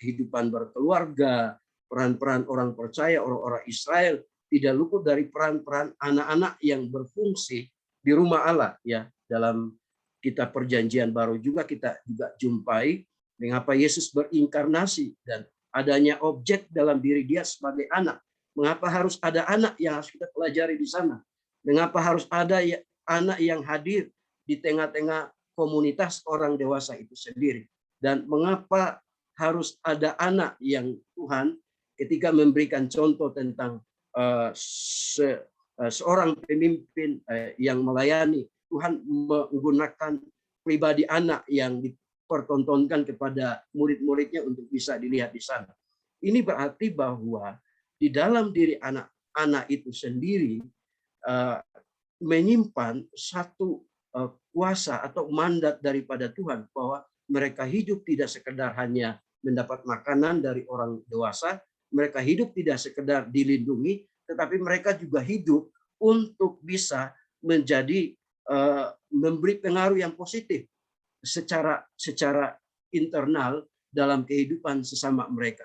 kehidupan berkeluarga, peran-peran orang percaya, orang-orang Israel, tidak luput dari peran-peran anak-anak yang berfungsi di rumah Allah. Ya, dalam kitab Perjanjian Baru juga kita juga jumpai mengapa Yesus berinkarnasi dan adanya objek dalam diri dia sebagai anak. Mengapa harus ada anak yang harus kita pelajari di sana? Mengapa harus ada anak yang hadir di tengah-tengah komunitas orang dewasa itu sendiri? Dan mengapa harus ada anak yang Tuhan ketika memberikan contoh tentang seorang pemimpin yang melayani, Tuhan menggunakan pribadi anak yang dipertontonkan kepada murid-muridnya untuk bisa dilihat di sana. Ini berarti bahwa di dalam diri anak-anak itu sendiri menyimpan satu kuasa atau mandat daripada Tuhan, bahwa mereka hidup tidak sekedar hanya mendapat makanan dari orang dewasa, mereka hidup tidak sekedar dilindungi, tetapi mereka juga hidup untuk bisa menjadi memberi pengaruh yang positif secara internal dalam kehidupan sesama mereka.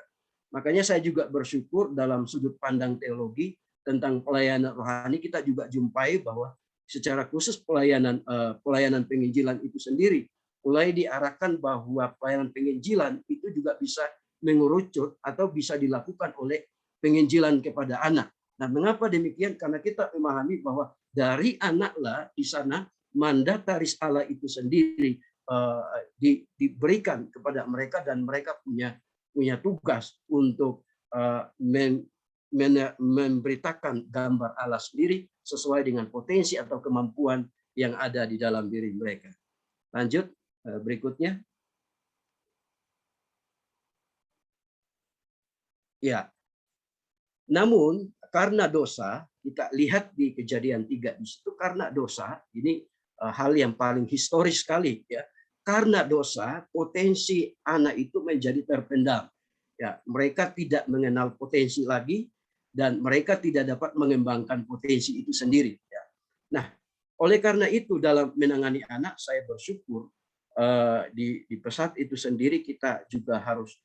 Makanya saya juga bersyukur dalam sudut pandang teologi tentang pelayanan rohani, kita juga jumpai bahwa secara khusus pelayanan penginjilan itu sendiri mulai diarahkan bahwa pelayanan penginjilan itu juga bisa mengerucut atau bisa dilakukan oleh penginjilan kepada anak. Nah, mengapa demikian? Karena kita memahami bahwa dari anaklah di sana mandataris Allah itu sendiri diberikan kepada mereka, dan mereka punya tugas untuk memberitakan gambar Allah sendiri sesuai dengan potensi atau kemampuan yang ada di dalam diri mereka. Lanjut berikutnya. Ya. Namun karena dosa, kita lihat di Kejadian 3 di situ, karena dosa, ini hal yang paling historis sekali ya. Karena dosa, potensi anak itu menjadi terpendam. Ya, mereka tidak mengenal potensi lagi, dan mereka tidak dapat mengembangkan potensi itu sendiri. Ya. Nah, oleh karena itu dalam menangani anak, saya bersyukur di pesat itu sendiri kita juga harus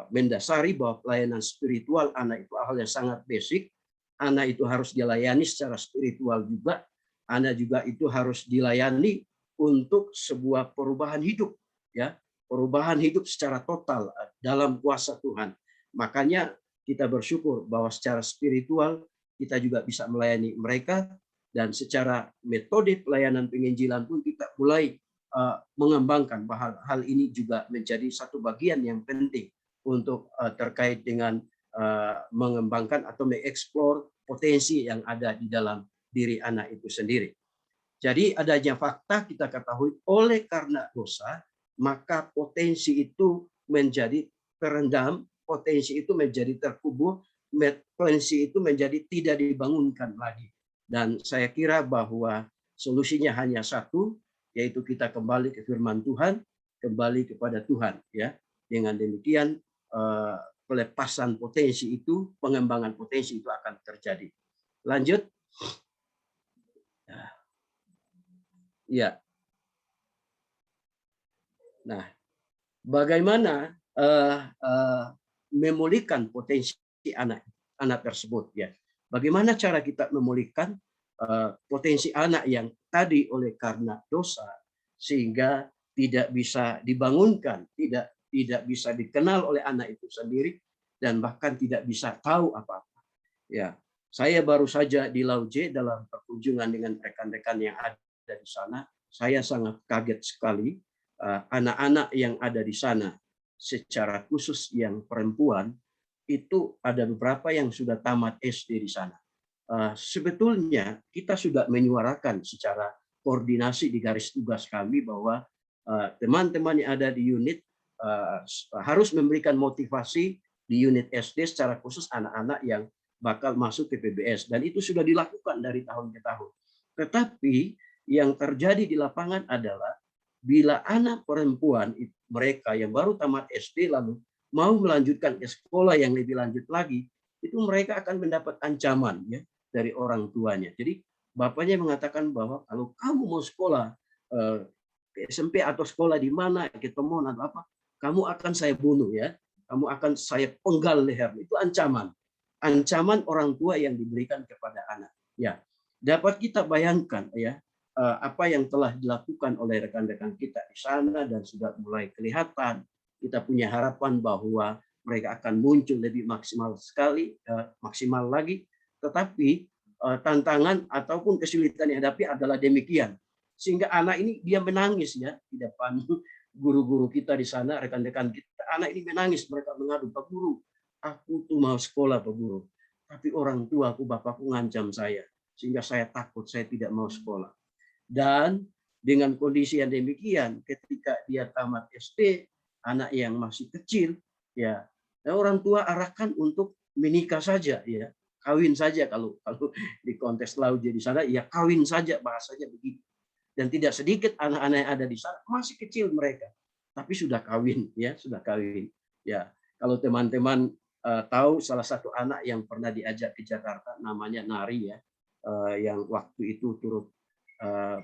mendasari bahwa pelayanan spiritual anak itu hal yang sangat basic. Anak itu harus dilayani secara spiritual juga. Anak juga itu harus dilayani untuk sebuah perubahan hidup, ya, perubahan hidup secara total dalam kuasa Tuhan. Makanya kita bersyukur bahwa secara spiritual kita juga bisa melayani mereka, dan secara metode pelayanan penginjilan pun kita mulai mengembangkan bahwa hal ini juga menjadi satu bagian yang penting untuk terkait dengan mengembangkan atau mengeksplor potensi yang ada di dalam diri anak itu sendiri. Jadi adanya fakta kita ketahui oleh karena dosa, maka potensi itu menjadi terendam, potensi itu menjadi terkubur, potensi itu menjadi tidak dibangunkan lagi. Dan saya kira bahwa solusinya hanya satu, yaitu kita kembali ke firman Tuhan, kembali kepada Tuhan. Ya, dengan demikian pelepasan potensi itu, pengembangan potensi itu akan terjadi. Lanjut. Ya. Nah, bagaimana memulihkan potensi anak tersebut? Ya, bagaimana cara kita memulihkan potensi anak yang tadi oleh karena dosa sehingga tidak bisa dibangunkan, tidak bisa dikenal oleh anak itu sendiri dan bahkan tidak bisa tahu apa-apa. Ya, saya baru saja di Lauje dalam perkunjungan dengan rekan-rekan yang ada di sana. Saya sangat kaget sekali anak-anak yang ada di sana, secara khusus yang perempuan, itu ada beberapa yang sudah tamat SD di sana. Sebetulnya kita sudah menyuarakan secara koordinasi di garis tugas kami bahwa teman-teman yang ada di unit harus memberikan motivasi di unit SD secara khusus anak-anak yang bakal masuk ke PBS, dan itu sudah dilakukan dari tahun ke tahun. Tetapi yang terjadi di lapangan adalah bila anak perempuan mereka yang baru tamat SD lalu mau melanjutkan ke sekolah yang lebih lanjut lagi, itu mereka akan mendapat ancaman ya dari orang tuanya. Jadi bapaknya mengatakan bahwa kalau kamu mau sekolah ke SMP atau sekolah di mana, ke Temon atau apa, kamu akan saya bunuh ya, kamu akan saya penggal leher. Itu ancaman. Ancaman orang tua yang diberikan kepada anak. Ya, dapat kita bayangkan ya apa yang telah dilakukan oleh rekan-rekan kita di sana dan sudah mulai kelihatan. Kita punya harapan bahwa mereka akan muncul lebih maksimal sekali, maksimal lagi. Tetapi tantangan ataupun kesulitan yang dihadapi adalah demikian. Sehingga anak ini dia menangis ya di depan guru-guru kita di sana, rekan-rekan kita. Anak ini menangis, mereka mengadu, Pak Guru, aku tuh mau sekolah Pak Guru. Tapi orang tua aku, bapakku ngancam saya. Sehingga saya takut, saya tidak mau sekolah. Dan dengan kondisi yang demikian, ketika dia tamat SD, anak yang masih kecil, ya orang tua arahkan untuk menikah saja, ya kawin saja kalau di kontes Lauje di sana, ya kawin saja bahasanya begitu. Dan tidak sedikit anak-anak yang ada di sana masih kecil mereka, tapi sudah kawin, ya sudah kawin. Ya kalau teman-teman tahu salah satu anak yang pernah diajak ke Jakarta, namanya Nari ya, yang waktu itu turut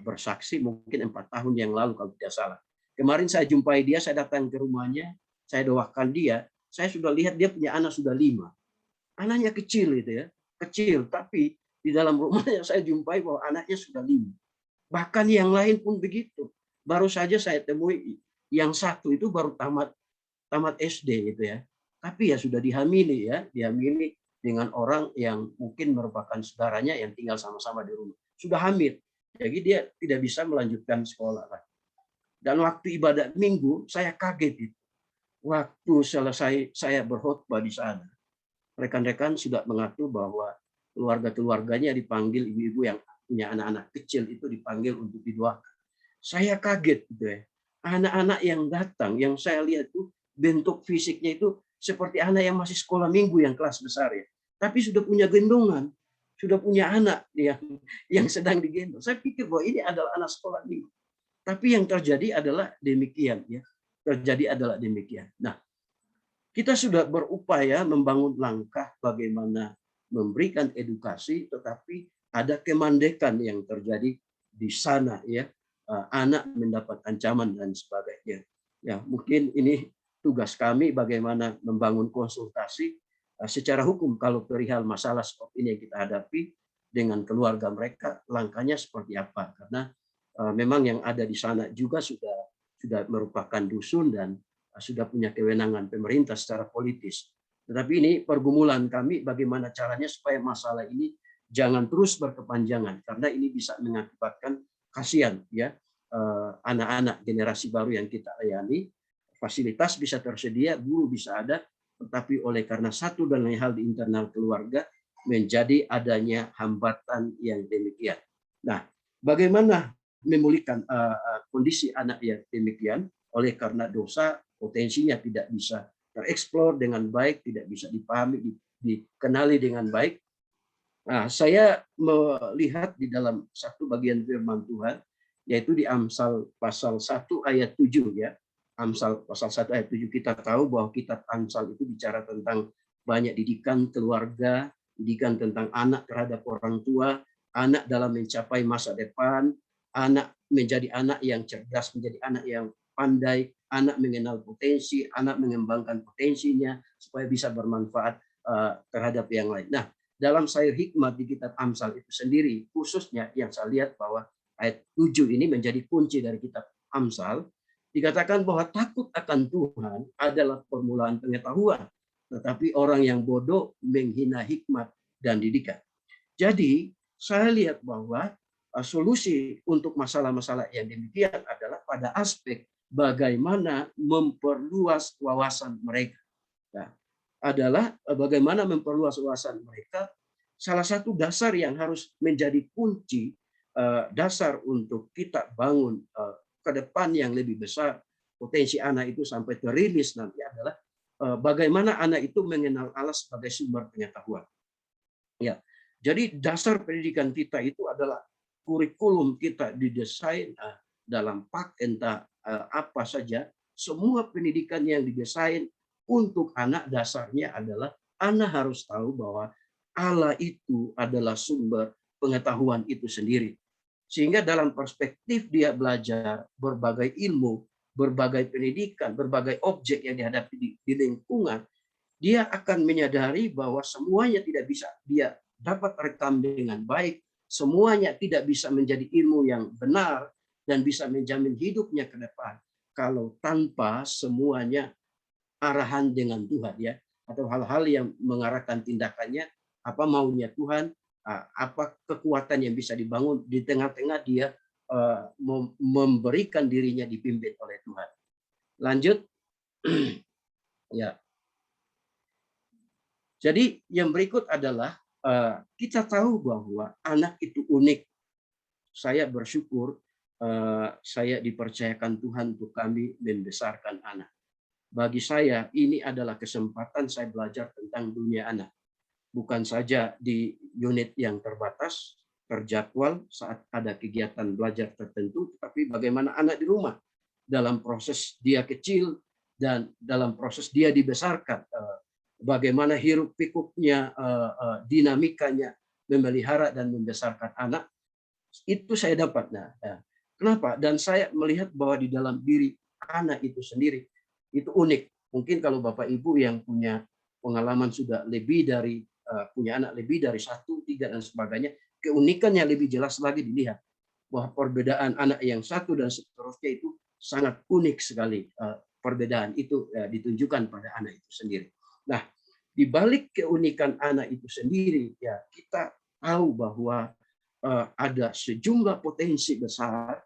bersaksi mungkin 4 tahun yang lalu kalau tidak salah. Kemarin saya jumpai dia, saya datang ke rumahnya, saya doakan dia, saya sudah lihat dia punya anak sudah 5. Anaknya kecil itu ya, kecil, tapi di dalam rumahnya saya jumpai bahwa anaknya sudah 5. Bahkan yang lain pun begitu. Baru saja saya temui yang satu itu baru tamat SD gitu ya. Tapi ya sudah dihamili ya, dihamili dengan orang yang mungkin merupakan saudaranya yang tinggal sama-sama di rumah. Sudah hamil. Jadi dia tidak bisa melanjutkan sekolah. Dan waktu ibadat minggu saya kaget itu. Waktu selesai saya berkhotbah di sana, rekan-rekan sudah mengatur bahwa keluarga-keluarganya dipanggil, ibu-ibu yang punya anak-anak kecil itu dipanggil untuk didoakan. Saya kaget gitu ya. Anak-anak yang datang, yang saya lihat itu bentuk fisiknya itu seperti anak yang masih sekolah minggu yang kelas besar ya. Tapi sudah punya gendongan. Sudah punya anak yang sedang digendong. Saya pikir bahwa ini adalah anak sekolah minggu. Tapi yang terjadi adalah demikian ya. Terjadi adalah demikian. Nah, kita sudah berupaya membangun langkah bagaimana memberikan edukasi, tetapi ada kemandekan yang terjadi di sana ya. Anak mendapat ancaman dan sebagainya. Ya, mungkin ini tugas kami bagaimana membangun konsultasi secara hukum kalau perihal masalah seperti ini yang kita hadapi dengan keluarga mereka, langkahnya seperti apa? Karena memang yang ada di sana juga sudah merupakan dusun dan sudah punya kewenangan pemerintah secara politis. Tetapi ini pergumulan kami bagaimana caranya supaya masalah ini jangan terus berkepanjangan, karena ini bisa mengakibatkan kasihan ya anak-anak generasi baru yang kita layani. Fasilitas bisa tersedia, guru bisa ada, tetapi oleh karena satu dan lain hal di internal keluarga menjadi adanya hambatan yang demikian. Nah, bagaimana memulihkan kondisi anak yang demikian? Oleh karena dosa, potensinya tidak bisa tereksplor dengan baik, tidak bisa dipahami, dikenali dengan baik. Nah, saya melihat di dalam satu bagian firman Tuhan, yaitu di Amsal pasal 1 ayat 7 ya. Amsal pasal 1 ayat 7 kita tahu bahwa kitab Amsal itu bicara tentang banyak didikan keluarga, didikan tentang anak terhadap orang tua, anak dalam mencapai masa depan, anak menjadi anak yang cerdas, menjadi anak yang pandai, anak mengenal potensi, anak mengembangkan potensinya supaya bisa bermanfaat terhadap yang lain. Nah, dalam sayur hikmat di kitab Amsal itu sendiri, khususnya yang saya lihat bahwa ayat 7 ini menjadi kunci dari kitab Amsal, dikatakan bahwa takut akan Tuhan adalah permulaan pengetahuan, tetapi orang yang bodoh menghina hikmat dan didikan. Jadi, saya lihat bahwa solusi untuk masalah-masalah yang demikian adalah pada aspek bagaimana memperluas wawasan mereka. Nah, adalah bagaimana memperluas wawasan mereka. Salah satu dasar yang harus menjadi kunci dasar untuk kita bangun ke depan yang lebih besar potensi anak itu sampai terilis nanti adalah bagaimana anak itu mengenal Allah sebagai sumber pengetahuan. Ya, jadi dasar pendidikan kita itu adalah kurikulum kita didesain dalam pak entah apa saja. Semua pendidikan yang didesain untuk anak dasarnya adalah anak harus tahu bahwa Allah itu adalah sumber pengetahuan itu sendiri. Sehingga dalam perspektif dia belajar berbagai ilmu, berbagai pendidikan, berbagai objek yang dihadapi di lingkungan, dia akan menyadari bahwa semuanya tidak bisa dia dapat rekam dengan baik, semuanya tidak bisa menjadi ilmu yang benar dan bisa menjamin hidupnya ke depan kalau tanpa semuanya arahan dengan Tuhan ya, atau hal-hal yang mengarahkan tindakannya, apa maunya Tuhan, apa kekuatan yang bisa dibangun di tengah-tengah dia memberikan dirinya dipimpin oleh Tuhan. Lanjut. Ya. Jadi yang berikut adalah kita tahu bahwa anak itu unik. Saya bersyukur saya dipercayakan Tuhan untuk kami membesarkan anak. Bagi saya ini adalah kesempatan saya belajar tentang dunia anak. Bukan saja di unit yang terbatas, terjadwal saat ada kegiatan belajar tertentu, tapi bagaimana anak di rumah dalam proses dia kecil dan dalam proses dia dibesarkan. Bagaimana hiruk pikuknya, dinamikanya memelihara dan membesarkan anak, itu saya dapat. Nah, kenapa? Dan saya melihat bahwa di dalam diri anak itu sendiri itu unik. Mungkin kalau Bapak Ibu yang punya pengalaman sudah lebih dari punya anak lebih dari 1, 3 dan sebagainya, keunikannya lebih jelas lagi dilihat bahwa perbedaan anak yang satu dan seterusnya itu sangat unik sekali. Perbedaan itu ditunjukkan pada anak itu sendiri. Nah, di balik keunikan anak itu sendiri ya kita tahu bahwa ada sejumlah potensi besar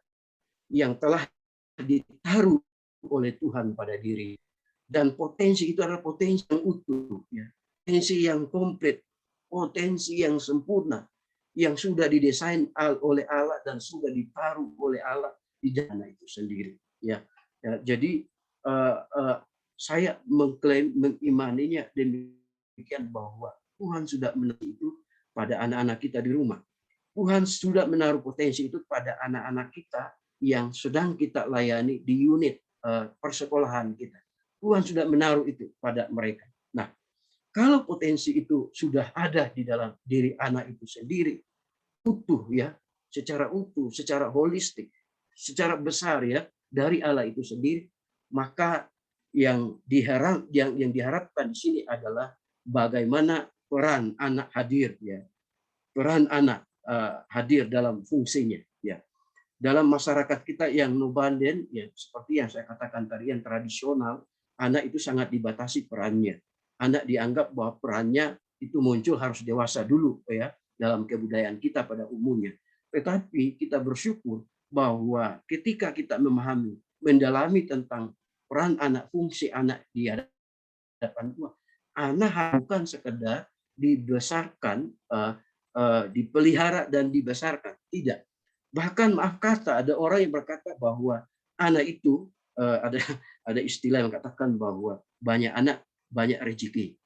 yang telah ditaruh oleh Tuhan pada diri, dan potensi itu adalah potensi yang utuh ya, potensi yang komplit, potensi yang sempurna yang sudah didesain oleh Allah dan sudah ditaruh oleh Allah di dalam itu sendiri ya. Jadi saya mengklaim mengimaninya demikian bahwa Tuhan sudah menaruh itu pada anak-anak kita di rumah. Tuhan sudah menaruh potensi itu pada anak-anak kita yang sedang kita layani di unit persekolahan kita. Tuhan sudah menaruh itu pada mereka. Nah, kalau potensi itu sudah ada di dalam diri anak itu sendiri, utuh ya, secara utuh, secara holistik, secara besar ya, dari Allah itu sendiri, maka yang diharapkan di sini adalah bagaimana peran anak hadir ya. Peran anak hadir dalam fungsinya ya. Dalam masyarakat kita yang nobanden ya, seperti yang saya katakan tadi yang tradisional, anak itu sangat dibatasi perannya. Anak dianggap bahwa perannya itu muncul harus dewasa dulu ya dalam kebudayaan kita pada umumnya. Tetapi kita bersyukur bahwa ketika kita memahami, mendalami tentang peran anak, fungsi anak di hadapan Tuhan, anak bukan sekedar dibesarkan, dipelihara dan dibesarkan, tidak. Bahkan maaf kata, ada orang yang berkata bahwa anak itu ada istilah yang mengatakan bahwa banyak anak banyak rezeki.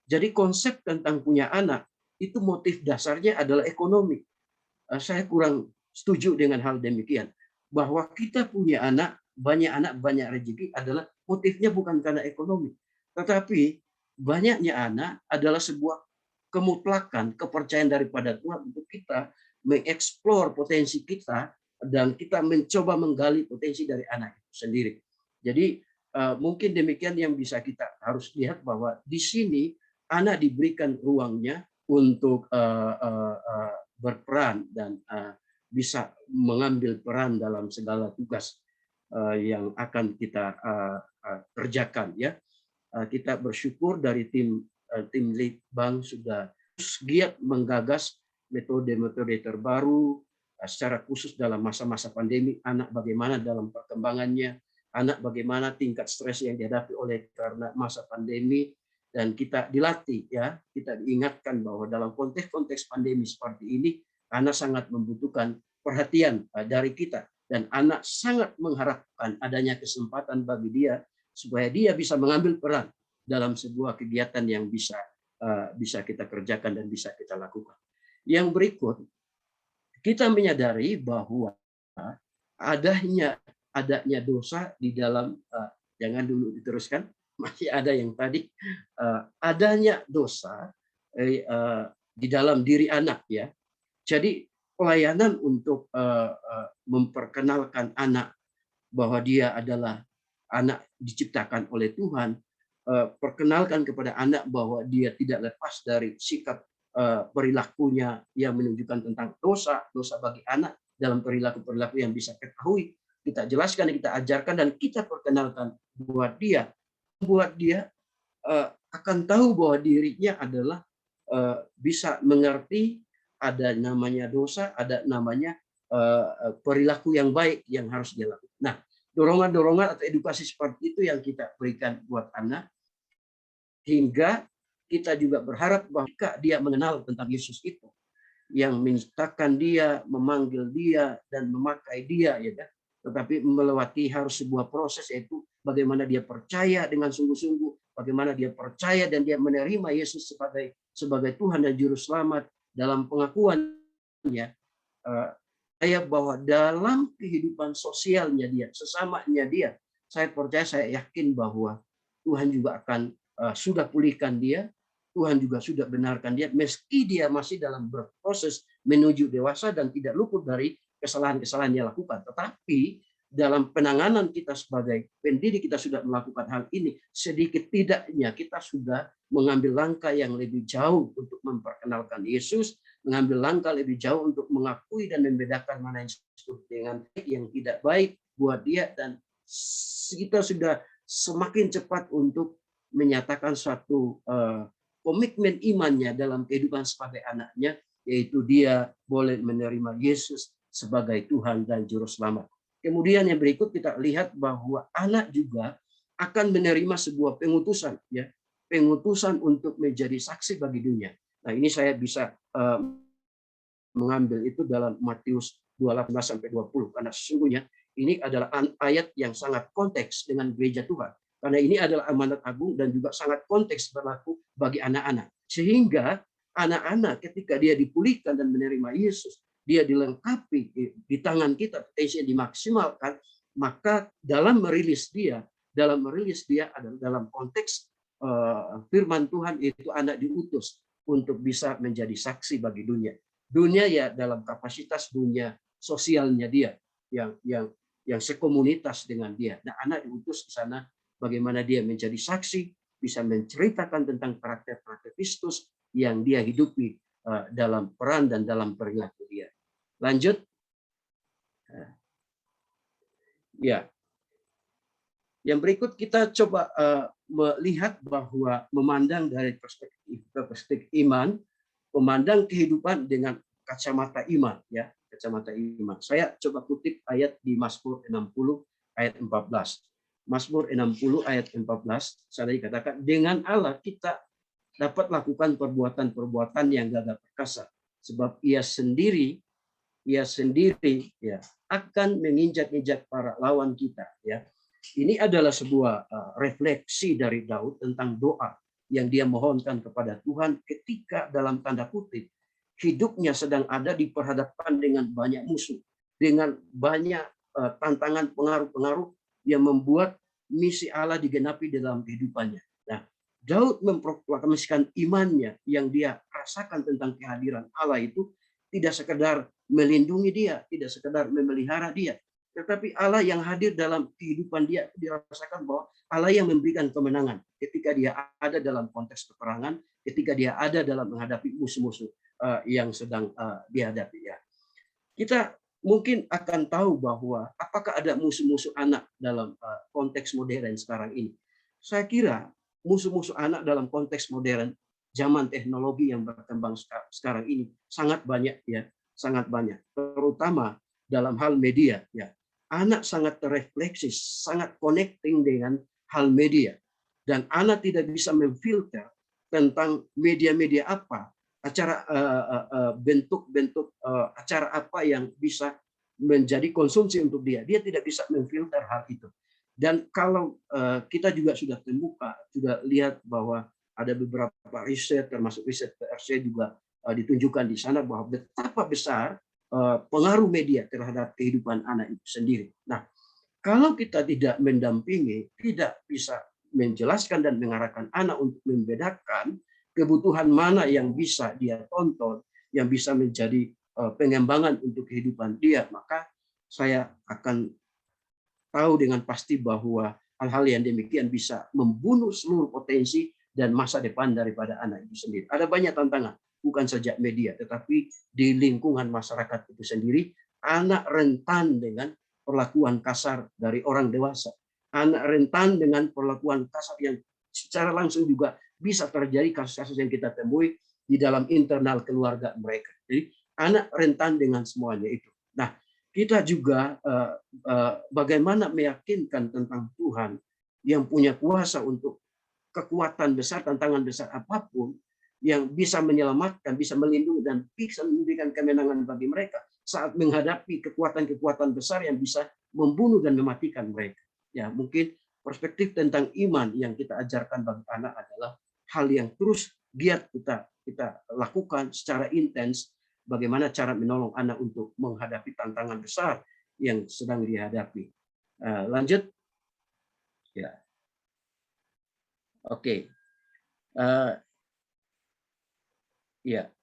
Jadi konsep tentang punya anak itu motif dasarnya adalah ekonomi. Saya kurang setuju dengan hal demikian. Bahwa kita punya anak banyak rezeki adalah motifnya bukan karena ekonomi. Tetapi banyaknya anak adalah sebuah kemutlakan, kepercayaan daripada Tuhan untuk kita mengeksplor potensi kita dan kita mencoba menggali potensi dari anak itu sendiri. Jadi mungkin demikian yang bisa kita harus lihat, bahwa di sini anak diberikan ruangnya untuk berperan dan bisa mengambil peran dalam segala tugas yang akan kita kerjakan, ya. Kita bersyukur dari tim Litbang sudah giat menggagas metode-metode terbaru secara khusus dalam masa-masa pandemi. Anak bagaimana dalam perkembangannya, anak bagaimana tingkat stres yang dihadapi oleh karena masa pandemi, dan kita dilatih, ya, kita diingatkan bahwa dalam konteks pandemi seperti ini anak sangat membutuhkan perhatian dari kita, dan anak sangat mengharapkan adanya kesempatan bagi dia supaya dia bisa mengambil peran dalam sebuah kegiatan yang bisa kita kerjakan dan bisa kita lakukan. Yang berikut, kita menyadari bahwa adanya dosa di dalam, jangan dulu diteruskan, masih ada yang tadi, adanya dosa di dalam diri anak, ya. Jadi pelayanan untuk memperkenalkan anak bahwa dia adalah anak diciptakan oleh Tuhan, perkenalkan kepada anak bahwa dia tidak lepas dari sikap perilakunya yang menunjukkan tentang dosa bagi anak dalam perilaku yang bisa ketahui, kita jelaskan, kita ajarkan, dan kita perkenalkan buat dia akan tahu bahwa dirinya adalah bisa mengerti ada namanya dosa, ada namanya perilaku yang baik yang harus dia lakukan. Nah, dorongan-dorongan atau edukasi seperti itu yang kita berikan buat anak, hingga kita juga berharap bahwa dia mengenal tentang Yesus itu, yang menciptakan dia, memanggil dia, dan memakai dia, ya kan? Tetapi melewati harus sebuah proses, yaitu bagaimana dia percaya dengan sungguh-sungguh, bagaimana dia percaya dan dia menerima Yesus sebagai Tuhan dan Juru Selamat dalam pengakuannya. Saya bahwa dalam kehidupan sosialnya dia, sesamanya dia, saya percaya, saya yakin bahwa Tuhan juga akan sudah pulihkan dia, Tuhan juga sudah benarkan dia, meski dia masih dalam berproses menuju dewasa dan tidak luput dari kesalahan-kesalahan yang lakukan. Tetapi dalam penanganan kita sebagai pendidik, kita sudah melakukan hal ini, sedikit tidaknya kita sudah mengambil langkah yang lebih jauh untuk memperkenalkan Yesus, mengambil langkah lebih jauh untuk mengakui dan membedakan mana yang disebut dengan baik, yang tidak baik buat dia, dan kita sudah semakin cepat untuk menyatakan suatu komitmen imannya dalam kehidupan sebagai anaknya, yaitu dia boleh menerima Yesus sebagai Tuhan dan Juru Selamat. Kemudian yang berikut kita lihat bahwa anak juga akan menerima sebuah pengutusan, ya, pengutusan untuk menjadi saksi bagi dunia. Nah, ini saya bisa mengambil itu dalam Matius 28-20, karena sesungguhnya ini adalah ayat yang sangat konteks dengan gereja Tuhan. Karena ini adalah amanat agung dan juga sangat konteks berlaku bagi anak-anak. Sehingga anak-anak ketika dia dipulihkan dan menerima Yesus, dia dilengkapi di tangan kita, potensinya dimaksimalkan, maka dalam merilis dia adalah dalam konteks firman Tuhan, itu anak diutus untuk bisa menjadi saksi bagi dunia. Dunia, ya, dalam kapasitas dunia sosialnya dia yang sekomunitas dengan dia. Nah, anak diutus di sana bagaimana dia menjadi saksi, bisa menceritakan tentang karakter-karakter Kristus yang dia hidupi dalam peran dan dalam perilaku dia. Lanjut. Ya. Yang berikut kita coba melihat bahwa memandang dari perspektif iman, memandang kehidupan dengan kacamata iman, ya. kacamata iman. Saya coba kutip ayat di Mazmur 60 ayat 14. Mazmur 60 ayat 14, sana dikatakan, dengan Allah kita dapat lakukan perbuatan-perbuatan yang gagah perkasa, sebab ia sendiri ya akan menginjak-injak para lawan kita. Ya, ini adalah sebuah refleksi dari Daud tentang doa yang dia mohonkan kepada Tuhan ketika dalam tanda kutip hidupnya sedang ada diperhadapkan dengan banyak musuh, dengan banyak tantangan, pengaruh-pengaruh yang membuat misi Allah digenapi dalam kehidupannya. Nah, Daud memproklamasikan imannya yang dia rasakan tentang kehadiran Allah itu tidak sekedar melindungi dia, tidak sekedar memelihara dia, tetapi Allah yang hadir dalam kehidupan dia dirasakan bahwa Allah yang memberikan kemenangan ketika dia ada dalam konteks peperangan, ketika dia ada dalam menghadapi musuh-musuh yang sedang dihadapi. Ya, kita mungkin akan tahu bahwa apakah ada musuh-musuh anak dalam konteks modern sekarang ini. Saya kira musuh-musuh anak dalam konteks modern zaman teknologi yang berkembang sekarang ini sangat banyak, ya, sangat banyak, terutama dalam hal media. Ya, anak sangat terrefleksi, sangat connecting dengan hal media, dan anak tidak bisa memfilter tentang media-media apa, acara bentuk-bentuk acara apa yang bisa menjadi konsumsi untuk dia. Dia tidak bisa memfilter hal itu. Dan kalau kita juga sudah terbuka, sudah lihat bahwa ada beberapa riset, termasuk riset PRC juga ditunjukkan di sana bahwa betapa besar pengaruh media terhadap kehidupan anak itu sendiri. Nah, kalau kita tidak mendampingi, tidak bisa menjelaskan dan mengarahkan anak untuk membedakan kebutuhan mana yang bisa dia tonton, yang bisa menjadi pengembangan untuk kehidupan dia, maka saya akan tahu dengan pasti bahwa hal-hal yang demikian bisa membunuh seluruh potensi dan masa depan daripada anak itu sendiri. Ada banyak tantangan, bukan saja media, tetapi di lingkungan masyarakat itu sendiri, anak rentan dengan perlakuan kasar dari orang dewasa. Anak rentan dengan perlakuan kasar yang secara langsung juga bisa terjadi kasus-kasus yang kita temui di dalam internal keluarga mereka. Jadi anak rentan dengan semuanya itu. Nah, kita juga bagaimana meyakinkan tentang Tuhan yang punya kuasa untuk kekuatan besar, tantangan besar apapun yang bisa menyelamatkan, bisa melindungi, dan bisa memberikan kemenangan bagi mereka saat menghadapi kekuatan-kekuatan besar yang bisa membunuh dan mematikan mereka. Ya, mungkin perspektif tentang iman yang kita ajarkan bagi anak adalah hal yang terus giat kita lakukan secara intens, bagaimana cara menolong anak untuk menghadapi tantangan besar yang sedang dihadapi. Lanjut. Ya. Oke. Ya.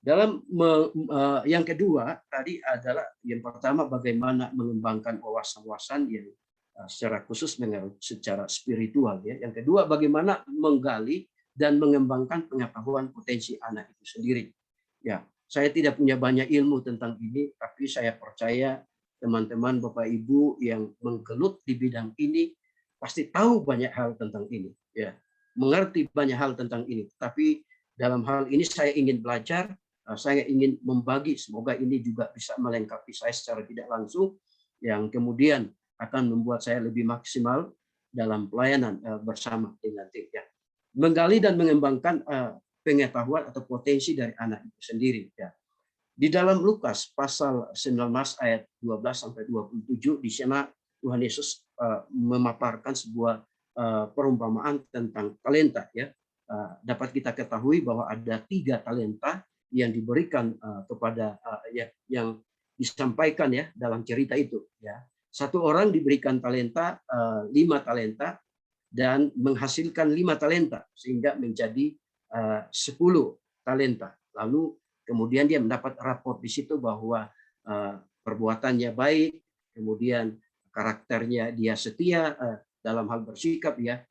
Dalam yang kedua tadi adalah yang pertama bagaimana mengembangkan wawasan-wawasan yang secara khusus secara spiritual, ya. Yang kedua bagaimana menggali dan mengembangkan pengetahuan potensi anak itu sendiri. Ya, saya tidak punya banyak ilmu tentang ini, tapi saya percaya teman-teman Bapak Ibu yang menggelut di bidang ini pasti tahu banyak hal tentang ini, ya. Mengerti banyak hal tentang ini. Tapi dalam hal ini saya ingin belajar, saya ingin membagi, semoga ini juga bisa melengkapi saya secara tidak langsung, yang kemudian akan membuat saya lebih maksimal dalam pelayanan bersama dengan tim. Ya. Menggali dan mengembangkan pengetahuan atau potensi dari anak itu sendiri. Ya. Di dalam Lukas pasal 19 ayat 12-27, di sana Tuhan Yesus memaparkan sebuah perumpamaan tentang talenta. Ya. Dapat kita ketahui bahwa ada 3 talenta yang diberikan kepada yang disampaikan ya dalam cerita itu. Ya. Satu orang diberikan talenta 5 talenta dan menghasilkan 5 talenta sehingga menjadi 10 talenta. Lalu kemudian dia mendapat raport di situ bahwa perbuatannya baik, kemudian karakternya dia setia dalam hal bersikap, ya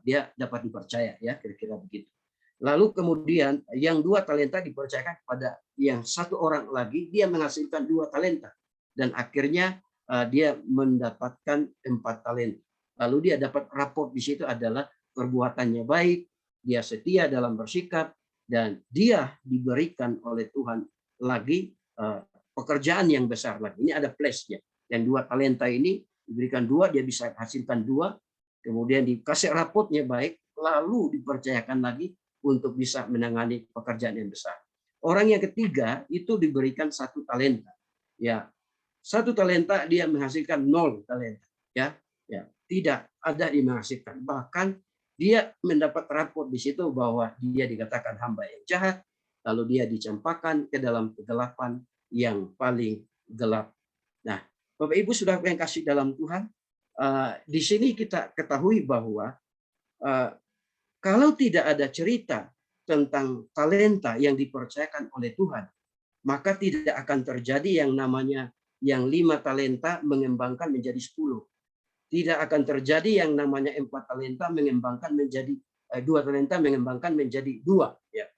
dia dapat dipercaya, ya kira-kira begitu. Lalu kemudian yang 2 talenta dipercayakan kepada yang 1 orang lagi, dia menghasilkan 2 talenta dan akhirnya dia mendapatkan 4 talenta. Lalu dia dapat raport di situ adalah perbuatannya baik, dia setia dalam bersikap, dan dia diberikan oleh Tuhan lagi pekerjaan yang besar lagi. Ini ada plus-nya. Yang 2 talenta ini diberikan 2, dia bisa hasilkan 2, kemudian dikasih rapotnya baik, lalu dipercayakan lagi untuk bisa menangani pekerjaan yang besar. Orang yang ketiga itu diberikan 1 talenta. Ya, 1 talenta dia menghasilkan 0 talenta. Ya, tidak ada yang menghasilkan. Bahkan dia mendapat rapot di situ bahwa dia dikatakan hamba yang jahat, lalu dia dicampakkan ke dalam kegelapan yang paling gelap. Nah, Bapak Ibu sudah yang kasih dalam Tuhan, di sini kita ketahui bahwa kalau tidak ada cerita tentang talenta yang dipercayakan oleh Tuhan, maka tidak akan terjadi yang namanya yang 5 talenta mengembangkan menjadi 10. Tidak akan terjadi yang namanya 4 talenta mengembangkan menjadi 2 talenta mengembangkan menjadi 2. Ya.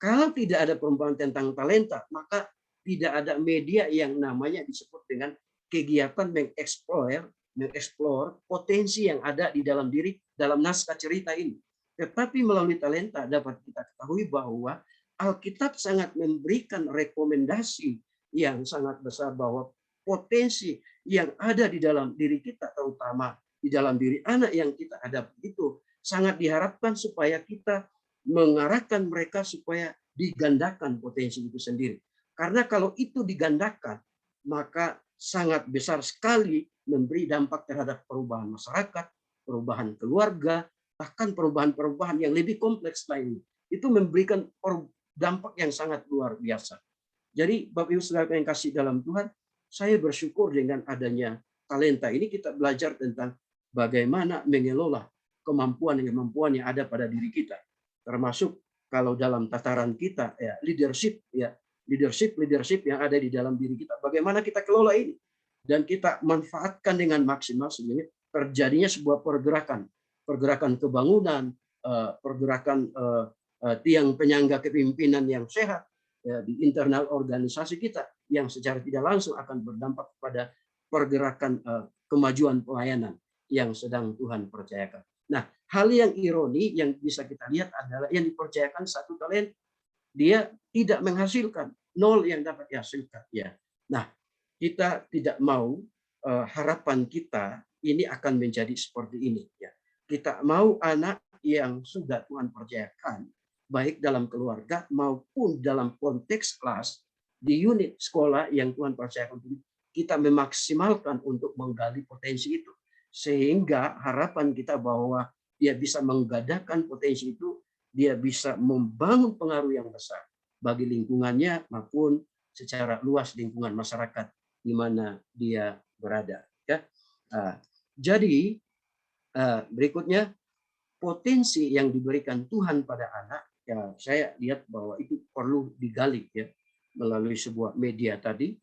Kalau tidak ada pembahasan tentang talenta, maka tidak ada media yang namanya disebut dengan kegiatan mengeksplor potensi yang ada di dalam diri dalam naskah cerita ini. Tetapi melalui talenta dapat kita ketahui bahwa Alkitab sangat memberikan rekomendasi yang sangat besar bahwa potensi yang ada di dalam diri kita, terutama di dalam diri anak yang kita hadapi itu, sangat diharapkan supaya kita mengarahkan mereka supaya digandakan potensi itu sendiri. Karena kalau itu digandakan, maka sangat besar sekali memberi dampak terhadap perubahan masyarakat, perubahan keluarga, bahkan perubahan-perubahan yang lebih kompleks lainnya. Itu memberikan dampak yang sangat luar biasa. Jadi Bapak Ibu Saudara yang kasih dalam Tuhan, saya bersyukur dengan adanya talenta ini kita belajar tentang bagaimana mengelola kemampuan-kemampuan yang ada pada diri kita. Termasuk kalau dalam tataran kita ya leadership yang ada di dalam diri kita. Bagaimana kita kelola ini dan kita manfaatkan dengan maksimal sehingga terjadinya sebuah pergerakan kebangunan, pergerakan tiang penyangga kepemimpinan yang sehat ya, di internal organisasi kita yang secara tidak langsung akan berdampak pada pergerakan kemajuan pelayanan yang sedang Tuhan percayakan. Nah, hal yang ironi yang bisa kita lihat adalah yang dipercayakan 1 talenta, dia tidak menghasilkan, 0 yang dapat dihasilkan. Ya. Nah, kita tidak mau harapan kita ini akan menjadi seperti ini. Ya. Kita mau anak yang sudah Tuhan percayakan, baik dalam keluarga maupun dalam konteks kelas, di unit sekolah yang Tuhan percayakan, kita memaksimalkan untuk menggali potensi itu. Sehingga harapan kita bahwa dia bisa menggadahkan potensi itu, dia bisa membangun pengaruh yang besar bagi lingkungannya maupun secara luas lingkungan masyarakat di mana dia berada. Ya. Jadi berikutnya potensi yang diberikan Tuhan pada anak, ya saya lihat bahwa itu perlu digali ya melalui sebuah media tadi.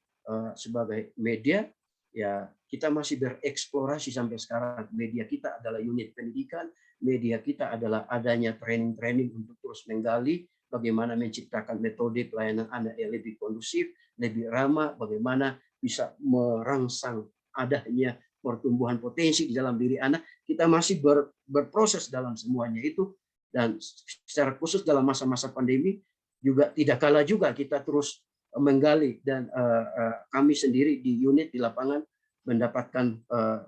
Sebagai media ya kita masih bereksplorasi sampai sekarang. Media kita adalah unit pendidikan, media kita adalah adanya training untuk terus menggali bagaimana menciptakan metode pelayanan anak yang lebih kondusif, lebih ramah, bagaimana bisa merangsang adanya pertumbuhan potensi di dalam diri anak. Kita masih berproses dalam semuanya itu, dan secara khusus dalam masa-masa pandemi juga tidak kalah juga kita terus menggali, dan kami sendiri di unit di lapangan mendapatkan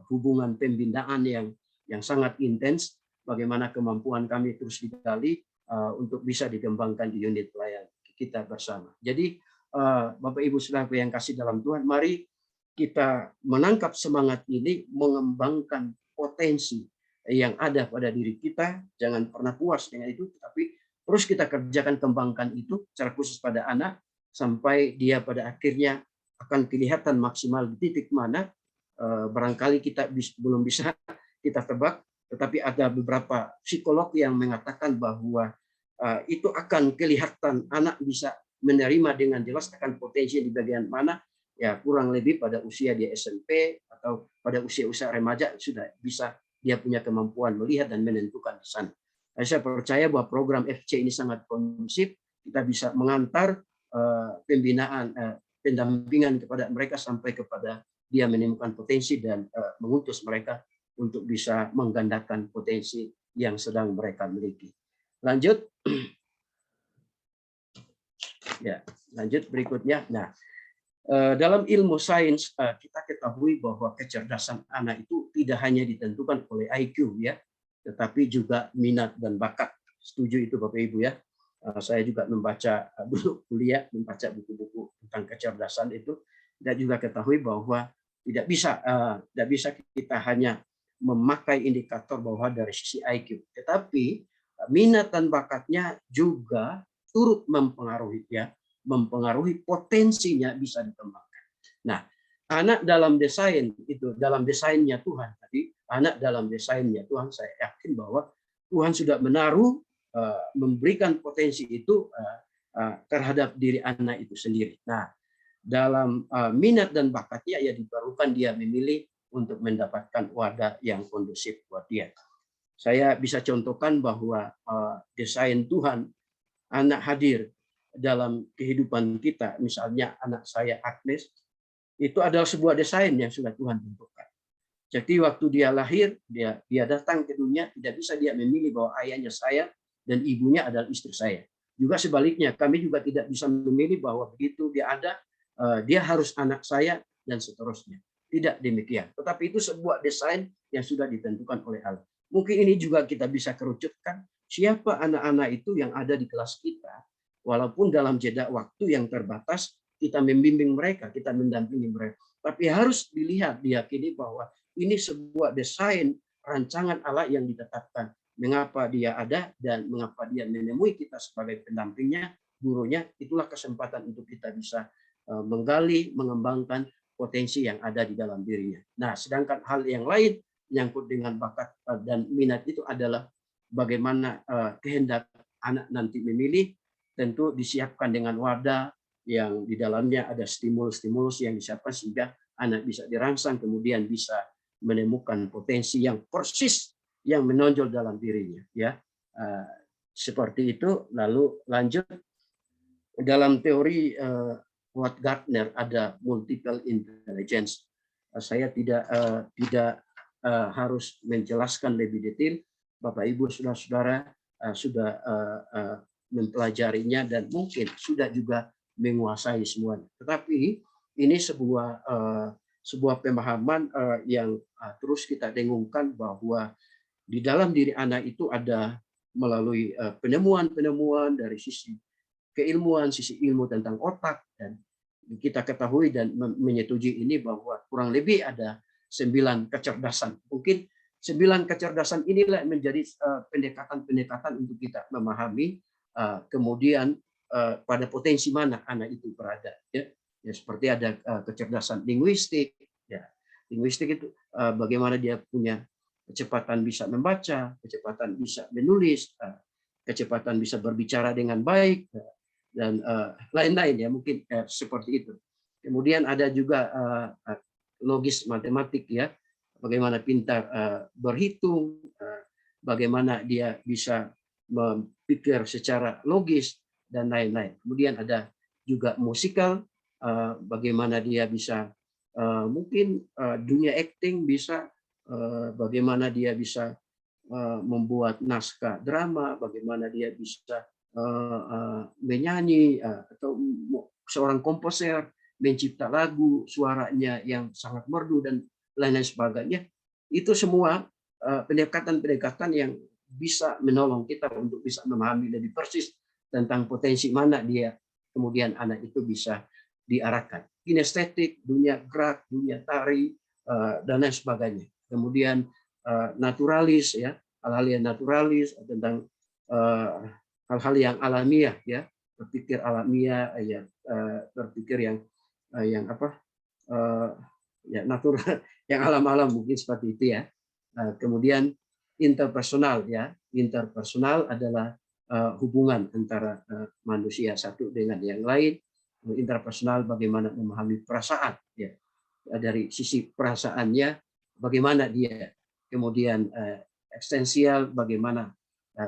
hubungan pembinaan yang sangat intens, bagaimana kemampuan kami terus digali untuk bisa dikembangkan di unit pelayanan kita bersama. Jadi Bapak Ibu Saudara yang kasih dalam Tuhan, mari kita menangkap semangat ini, mengembangkan potensi yang ada pada diri kita, jangan pernah puas dengan itu, tapi terus kita kerjakan, kembangkan itu secara khusus pada anak, sampai dia pada akhirnya akan kelihatan maksimal di titik mana. Barangkali kita belum bisa kita tebak, tetapi ada beberapa psikolog yang mengatakan bahwa itu akan kelihatan anak bisa menerima dengan jelas akan potensi di bagian mana, ya kurang lebih pada usia dia SMP atau pada usia-usia remaja sudah bisa dia punya kemampuan melihat dan menentukan di sana. Saya percaya bahwa program FC ini sangat kondusif, kita bisa mengantar pembinaan, pendampingan kepada mereka sampai kepada dia menemukan potensi dan mengutus mereka untuk bisa menggandakan potensi yang sedang mereka miliki. Lanjut. Ya, Lanjut berikutnya. Nah, dalam ilmu sains kita ketahui bahwa kecerdasan anak itu tidak hanya ditentukan oleh IQ ya, tetapi juga minat dan bakat. Setuju itu Bapak Ibu ya. Saya juga membaca dulu kuliah, membaca buku-buku tentang kecerdasan itu, dan juga ketahui bahwa tidak bisa kita hanya memakai indikator bahwa dari sisi IQ, tetapi minat dan bakatnya juga turut mempengaruhi ya, mempengaruhi potensinya bisa dikembangkan. Nah, anak dalam desain itu, dalam desainnya Tuhan tadi, anak dalam desainnya Tuhan, saya yakin bahwa Tuhan sudah menaruh memberikan potensi itu terhadap diri anak itu sendiri. Nah, dalam minat dan bakatnya ya diperlukan dia memilih untuk mendapatkan wadah yang kondusif buat dia. Saya bisa contohkan bahwa desain Tuhan anak hadir dalam kehidupan kita, misalnya anak saya Agnes, itu adalah sebuah desain yang sudah Tuhan tentukan. Jadi waktu dia lahir, dia datang ke dunia, tidak bisa dia memilih bahwa ayahnya saya dan ibunya adalah istri saya. Juga sebaliknya, kami juga tidak bisa memilih bahwa begitu dia ada, dia harus anak saya dan seterusnya. Tidak demikian. Tetapi itu sebuah desain yang sudah ditentukan oleh Allah. Mungkin ini juga kita bisa kerucutkan, siapa anak-anak itu yang ada di kelas kita, walaupun dalam jeda waktu yang terbatas, kita membimbing mereka, kita mendampingi mereka. Tapi harus dilihat, diyakini bahwa ini sebuah desain rancangan Allah yang ditetapkan. Mengapa dia ada dan mengapa dia menemui kita sebagai pendampingnya, gurunya, itulah kesempatan untuk kita bisa menggali, mengembangkan potensi yang ada di dalam dirinya. Nah, sedangkan hal yang lain menyangkut dengan bakat dan minat itu adalah bagaimana kehendak anak nanti memilih, tentu disiapkan dengan wadah yang di dalamnya ada stimulus-stimulus yang disiapkan sehingga anak bisa dirangsang, kemudian bisa menemukan potensi yang persis yang menonjol dalam dirinya ya. Seperti itu. Lalu lanjut dalam teori Howard Gardner ada multiple intelligence. Saya tidak harus menjelaskan lebih detail. Bapak Ibu saudara-saudara sudah mempelajarinya dan mungkin sudah juga menguasai semuanya. Tetapi ini sebuah pemahaman yang terus kita dengungkan bahwa di dalam diri anak itu ada melalui penemuan-penemuan dari sisi keilmuan, sisi ilmu tentang otak, dan kita ketahui dan menyetujui ini bahwa kurang lebih ada 9 kecerdasan. Mungkin 9 kecerdasan inilah menjadi pendekatan-pendekatan untuk kita memahami kemudian pada potensi mana anak itu berada. Ya, seperti ada kecerdasan linguistik. Ya, linguistik itu bagaimana dia punya kecepatan bisa membaca, kecepatan bisa menulis, kecepatan bisa berbicara dengan baik, dan lain-lain ya, mungkin seperti itu. Kemudian ada juga logis matematik ya, bagaimana pintar berhitung, bagaimana dia bisa berpikir secara logis dan lain-lain. Kemudian ada juga musikal, bagaimana dia bisa mungkin dunia acting bisa, bagaimana dia bisa membuat naskah drama, bagaimana dia bisa menyanyi atau seorang komposer mencipta lagu, suaranya yang sangat merdu dan lain-lain sebagainya. Itu semua pendekatan-pendekatan yang bisa menolong kita untuk bisa memahami lebih persis tentang potensi mana dia kemudian anak itu bisa diarahkan. Kinestetik, dunia gerak, dunia tari, dan lain sebagainya. Kemudian naturalis ya, hal-hal yang naturalis tentang hal-hal yang alamiah ya, berpikir alamiah ya, berpikir yang ya natural, yang alam-alam mungkin seperti itu ya. Kemudian interpersonal ya, interpersonal adalah hubungan antara manusia satu dengan yang lain. Interpersonal bagaimana memahami perasaan ya, dari sisi perasaannya bagaimana dia, kemudian eksistensial bagaimana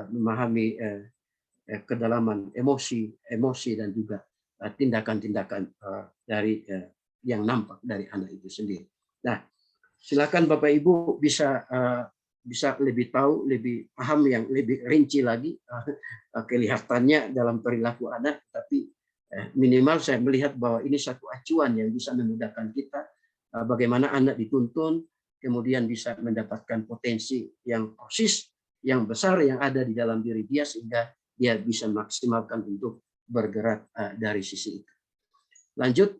memahami kedalaman emosi dan juga tindakan-tindakan dari yang nampak dari anak itu sendiri. Nah, silakan Bapak Ibu bisa lebih tahu, lebih paham yang lebih rinci lagi kelihatannya dalam perilaku anak, tapi Minimal saya melihat bahwa ini satu acuan yang bisa memudahkan kita bagaimana anak dituntun, kemudian bisa mendapatkan potensi yang persis, yang besar yang ada di dalam diri dia, sehingga dia bisa maksimalkan untuk bergerak dari sisi itu. Lanjut,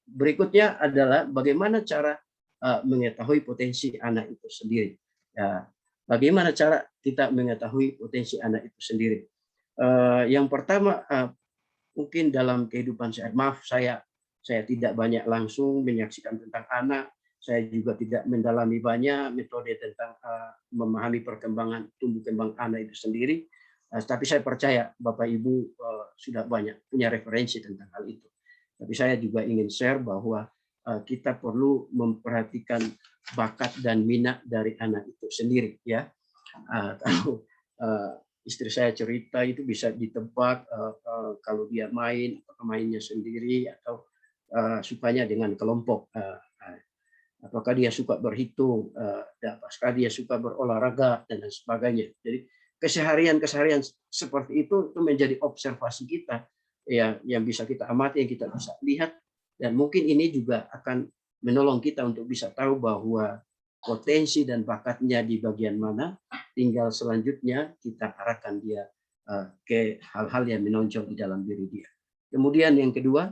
berikutnya adalah bagaimana cara mengetahui potensi anak itu sendiri. Bagaimana cara kita mengetahui potensi anak itu sendiri? Yang pertama, mungkin dalam kehidupan saya, maaf saya tidak banyak langsung menyaksikan tentang anak, saya juga tidak mendalami banyak metode tentang memahami perkembangan tumbuh kembang anak itu sendiri, tapi saya percaya Bapak Ibu sudah banyak punya referensi tentang hal itu. Tapi saya juga ingin share bahwa kita perlu memperhatikan bakat dan minat dari anak itu sendiri, ya. Kalau istri saya cerita itu bisa ditebak kalau dia main, apakah mainnya sendiri atau sukanya dengan kelompok, apakah dia suka berhitung, apakah dia suka berolahraga dan lain sebagainya. Jadi keseharian seperti itu menjadi observasi kita, ya, yang bisa kita amati, yang kita bisa lihat, dan mungkin ini juga akan menolong kita untuk bisa tahu bahwa potensi dan bakatnya di bagian mana, tinggal selanjutnya kita arahkan dia ke hal-hal yang menonjol di dalam diri dia. Kemudian yang kedua,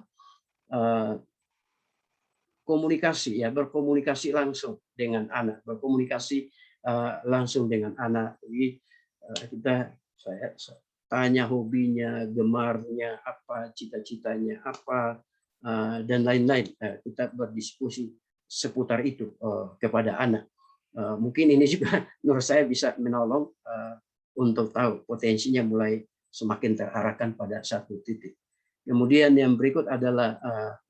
komunikasi, ya, berkomunikasi langsung dengan anak, berkomunikasi langsung dengan anak. Jadi saya tanya hobinya, gemarnya apa, cita-citanya apa, dan lain-lain. Kita berdiskusi seputar itu kepada anak. Mungkin ini juga menurut saya bisa menolong untuk tahu potensinya mulai semakin terarahkan pada satu titik. Kemudian yang berikut adalah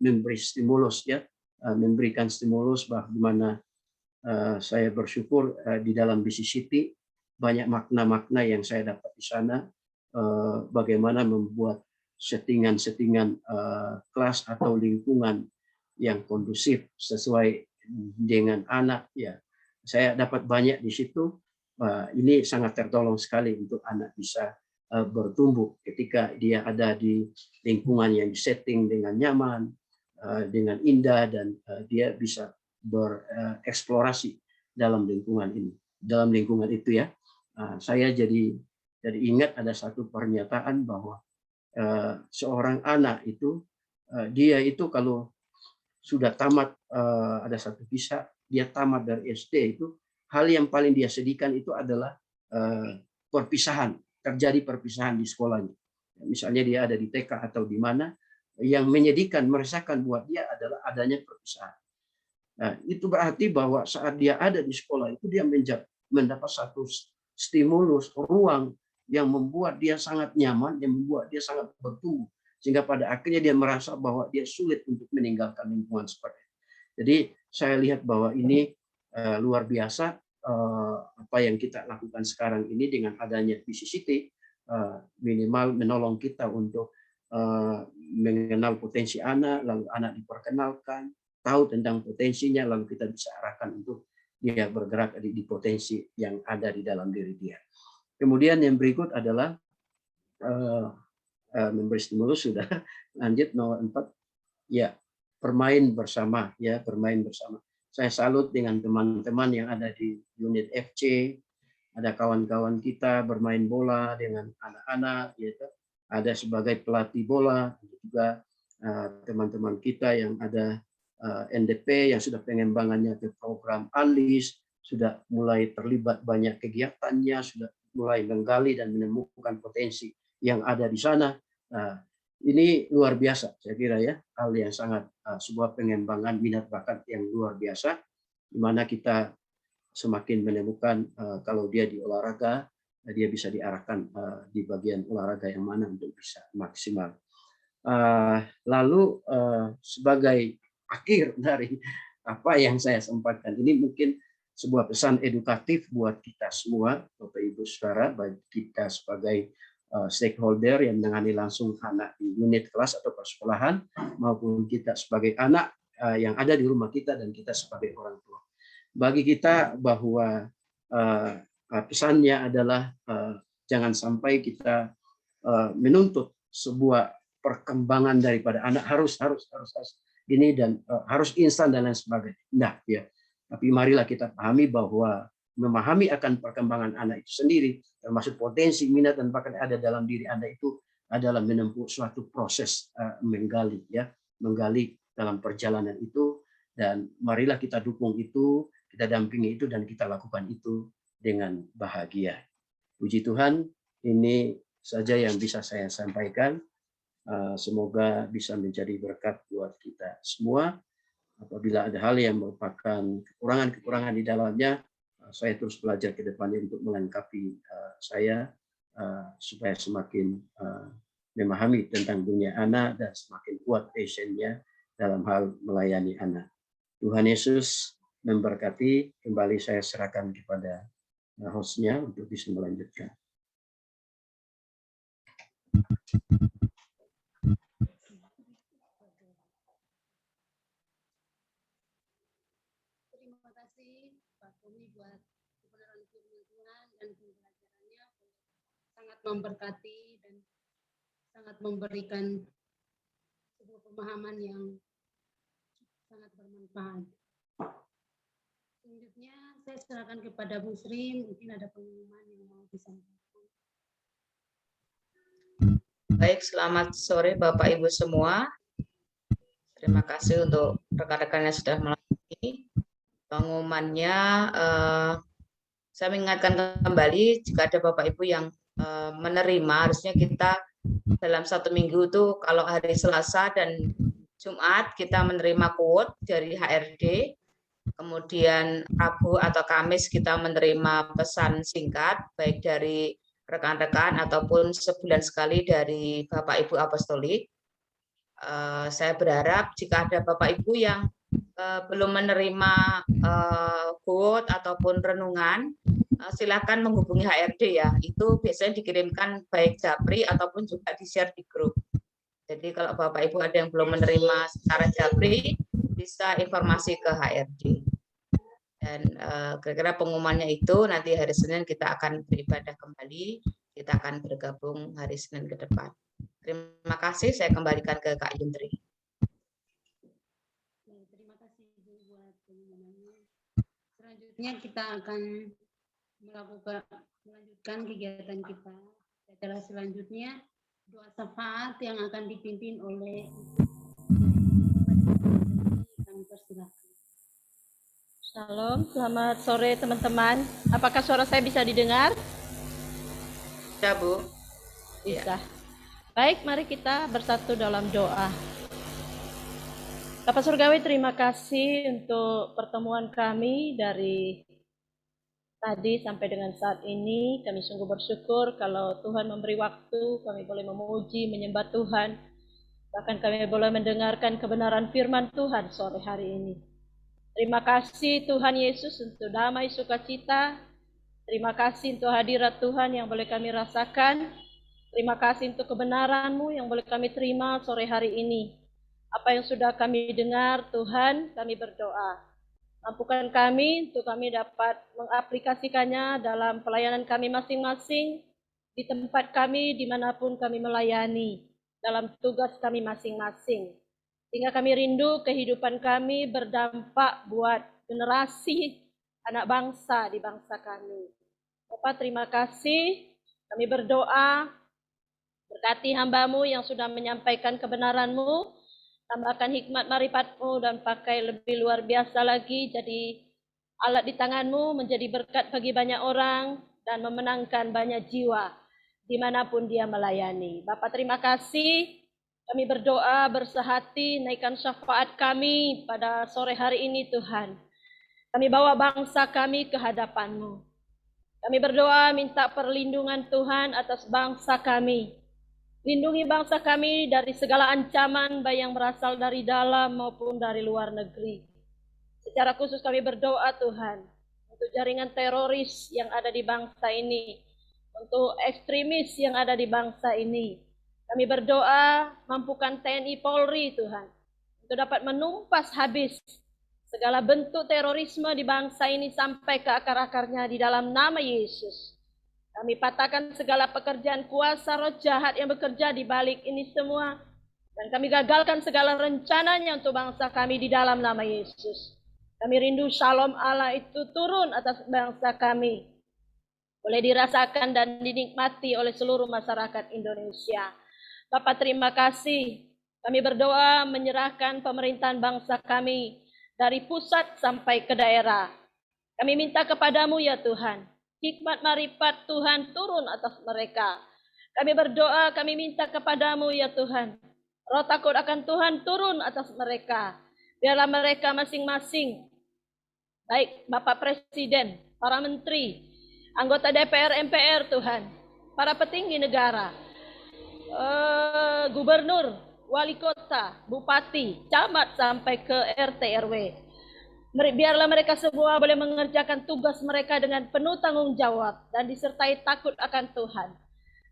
memberi stimulus, ya, memberikan stimulus, bagaimana saya bersyukur di dalam BCCT banyak makna-makna yang saya dapat di sana, bagaimana membuat settingan-settingan kelas atau lingkungan yang kondusif sesuai dengan anak, ya. Saya dapat banyak di situ. Ini sangat tertolong sekali untuk anak bisa bertumbuh ketika dia ada di lingkungan yang disetting dengan nyaman, dengan indah, dan dia bisa bereksplorasi dalam lingkungan ini, dalam lingkungan itu, ya. Saya jadi ingat ada satu pernyataan bahwa seorang anak itu dia itu kalau sudah tamat, ada satu kisah, dia tamat dari SD itu hal yang paling dia sedihkan itu adalah perpisahan, terjadi perpisahan di sekolahnya. Misalnya dia ada di TK atau di mana, yang menyedihkan, meresahkan buat dia adalah adanya perpisahan. Nah, itu berarti bahwa saat dia ada di sekolah itu dia mendapat satu stimulus, ruang yang membuat dia sangat nyaman, yang membuat dia sangat bertumbuh, sehingga pada akhirnya dia merasa bahwa dia sulit untuk meninggalkan lingkungan seperti itu. Jadi saya lihat bahwa ini luar biasa apa yang kita lakukan sekarang ini dengan adanya BCCT, minimal menolong kita untuk mengenal potensi anak, lalu anak diperkenalkan, tahu tentang potensinya, lalu kita bisa arahkan untuk dia bergerak di potensi yang ada di dalam diri dia. Kemudian yang berikut adalah memberi stimulus, sudah. Lanjut nomor 4, ya, bermain bersama, ya, bermain bersama. Saya salut dengan teman-teman yang ada di unit FC, ada kawan-kawan kita bermain bola dengan anak-anak, gitu. Ada sebagai pelatih bola, juga teman-teman kita yang ada NDP yang sudah pengembangannya ke program Unleash, sudah mulai terlibat banyak kegiatannya, sudah mulai menggali dan menemukan potensi yang ada di sana. Ini luar biasa, saya kira, ya, hal yang sangat sebuah pengembangan minat bakat yang luar biasa, di mana kita semakin menemukan kalau dia di olahraga, dia bisa diarahkan di bagian olahraga yang mana untuk bisa maksimal. Lalu sebagai akhir dari apa yang saya sampaikan ini, mungkin sebuah pesan edukatif buat kita semua, Bapak Ibu Saudara, baik kita sebagai stakeholder yang menangani langsung anak di unit kelas atau persekolahan, maupun kita sebagai anak yang ada di rumah kita dan kita sebagai orang tua. Bagi kita bahwa pesannya adalah jangan sampai kita menuntut sebuah perkembangan daripada anak harus ini dan harus instan dan lain sebagainya. Nah, ya. Tapi marilah kita pahami bahwa memahami akan perkembangan anak itu sendiri, termasuk potensi, minat dan bakat ada dalam diri Anda itu adalah menempuh suatu proses menggali dalam perjalanan itu, dan marilah kita dukung itu, kita dampingi itu, dan kita lakukan itu dengan bahagia. Puji Tuhan, ini saja yang bisa saya sampaikan. Semoga bisa menjadi berkat buat kita semua. Apabila ada hal yang merupakan kekurangan-kekurangan di dalamnya, saya terus belajar ke depannya untuk melengkapi saya supaya semakin memahami tentang dunia anak dan semakin kuat passionnya dalam hal melayani anak. Tuhan Yesus memberkati. Kembali saya serahkan kepada hostnya untuk bisa melanjutkan. Terima kasih Pak Tommy buat kebenaran firman Tuhan dan pembelajarannya sangat memberkati dan sangat memberikan sebuah pemahaman yang sangat bermanfaat. Selanjutnya saya serahkan kepada Bu Sri, mungkin ada pengumuman yang mau disampaikan. Baik, selamat sore Bapak Ibu semua. Terima kasih untuk rekan-rekan yang sudah melalui pengumumannya. Saya mengingatkan kembali jika ada Bapak Ibu yang menerima, harusnya kita dalam 1 minggu itu kalau hari Selasa dan Jumat kita menerima quote dari HRD, kemudian Rabu atau Kamis kita menerima pesan singkat baik dari rekan-rekan ataupun sebulan sekali dari Bapak Ibu Apostolik. Saya berharap jika ada Bapak Ibu yang belum menerima quote ataupun renungan, silakan menghubungi HRD ya. Itu biasanya dikirimkan baik Japri ataupun juga di-share di grup. Jadi kalau Bapak Ibu ada yang belum menerima secara Japri, bisa informasi ke HRD. Dan kira-kira pengumumannya itu nanti hari Senin kita akan beribadah kembali, kita akan bergabung hari Senin ke depan. Terima kasih, saya kembalikan ke Kak Yuntri. Terima kasih Bu buat pengumumannya. Selanjutnya kita akan melanjutkan kegiatan kita. Acara selanjutnya doa syafaat yang akan dipimpin oleh kami persilahkan. Shalom, selamat sore teman-teman. Apakah suara saya bisa didengar? Ya, Bu. Bisa. Baik, mari kita bersatu dalam doa. Bapak Surgawi, terima kasih untuk pertemuan kami dari tadi sampai dengan saat ini. Kami sungguh bersyukur kalau Tuhan memberi waktu, kami boleh memuji, menyembah Tuhan. Bahkan kami boleh mendengarkan kebenaran firman Tuhan sore hari ini. Terima kasih Tuhan Yesus untuk damai sukacita. Terima kasih untuk hadirat Tuhan yang boleh kami rasakan. Terima kasih untuk kebenaran-Mu yang boleh kami terima sore hari ini. Apa yang sudah kami dengar, Tuhan, kami berdoa. Mampukan kami untuk kami dapat mengaplikasikannya dalam pelayanan kami masing-masing, di tempat kami, dimanapun kami melayani, dalam tugas kami masing-masing. Sehingga kami rindu kehidupan kami berdampak buat generasi anak bangsa di bangsa kami. Bapak, terima kasih. Kami berdoa, berkati hamba-Mu yang sudah menyampaikan kebenaran-Mu, tambahkan hikmat marifat-Mu dan pakai lebih luar biasa lagi, jadi alat di tangan-Mu menjadi berkat bagi banyak orang dan memenangkan banyak jiwa dimanapun dia melayani. Bapak, terima kasih. Kami berdoa bersehati, naikkan syafaat kami pada sore hari ini Tuhan. Kami bawa bangsa kami ke hadapan-Mu. Kami berdoa minta perlindungan Tuhan atas bangsa kami. Lindungi bangsa kami dari segala ancaman baik yang berasal dari dalam maupun dari luar negeri. Secara khusus kami berdoa Tuhan untuk jaringan teroris yang ada di bangsa ini, untuk ekstremis yang ada di bangsa ini. Kami berdoa mampukan TNI Polri Tuhan untuk dapat menumpas habis segala bentuk terorisme di bangsa ini sampai ke akar-akarnya di dalam nama Yesus. Kami patahkan segala pekerjaan kuasa roh jahat yang bekerja di balik ini semua. Dan kami gagalkan segala rencananya untuk bangsa kami di dalam nama Yesus. Kami rindu shalom Allah itu turun atas bangsa kami. Boleh dirasakan dan dinikmati oleh seluruh masyarakat Indonesia. Bapak terima kasih. Kami berdoa menyerahkan pemerintahan bangsa kami dari pusat sampai ke daerah. Kami minta kepadamu ya Tuhan. Hikmat marifat Tuhan turun atas mereka. Kami berdoa, kami minta kepadamu ya Tuhan. Roh takut akan Tuhan turun atas mereka. Biarlah mereka masing-masing, baik Bapak Presiden, para menteri, anggota DPR, MPR Tuhan, para petinggi negara, gubernur, wali kota, bupati, camat sampai ke RT RW. Biarlah mereka semua boleh mengerjakan tugas mereka dengan penuh tanggung jawab dan disertai takut akan Tuhan.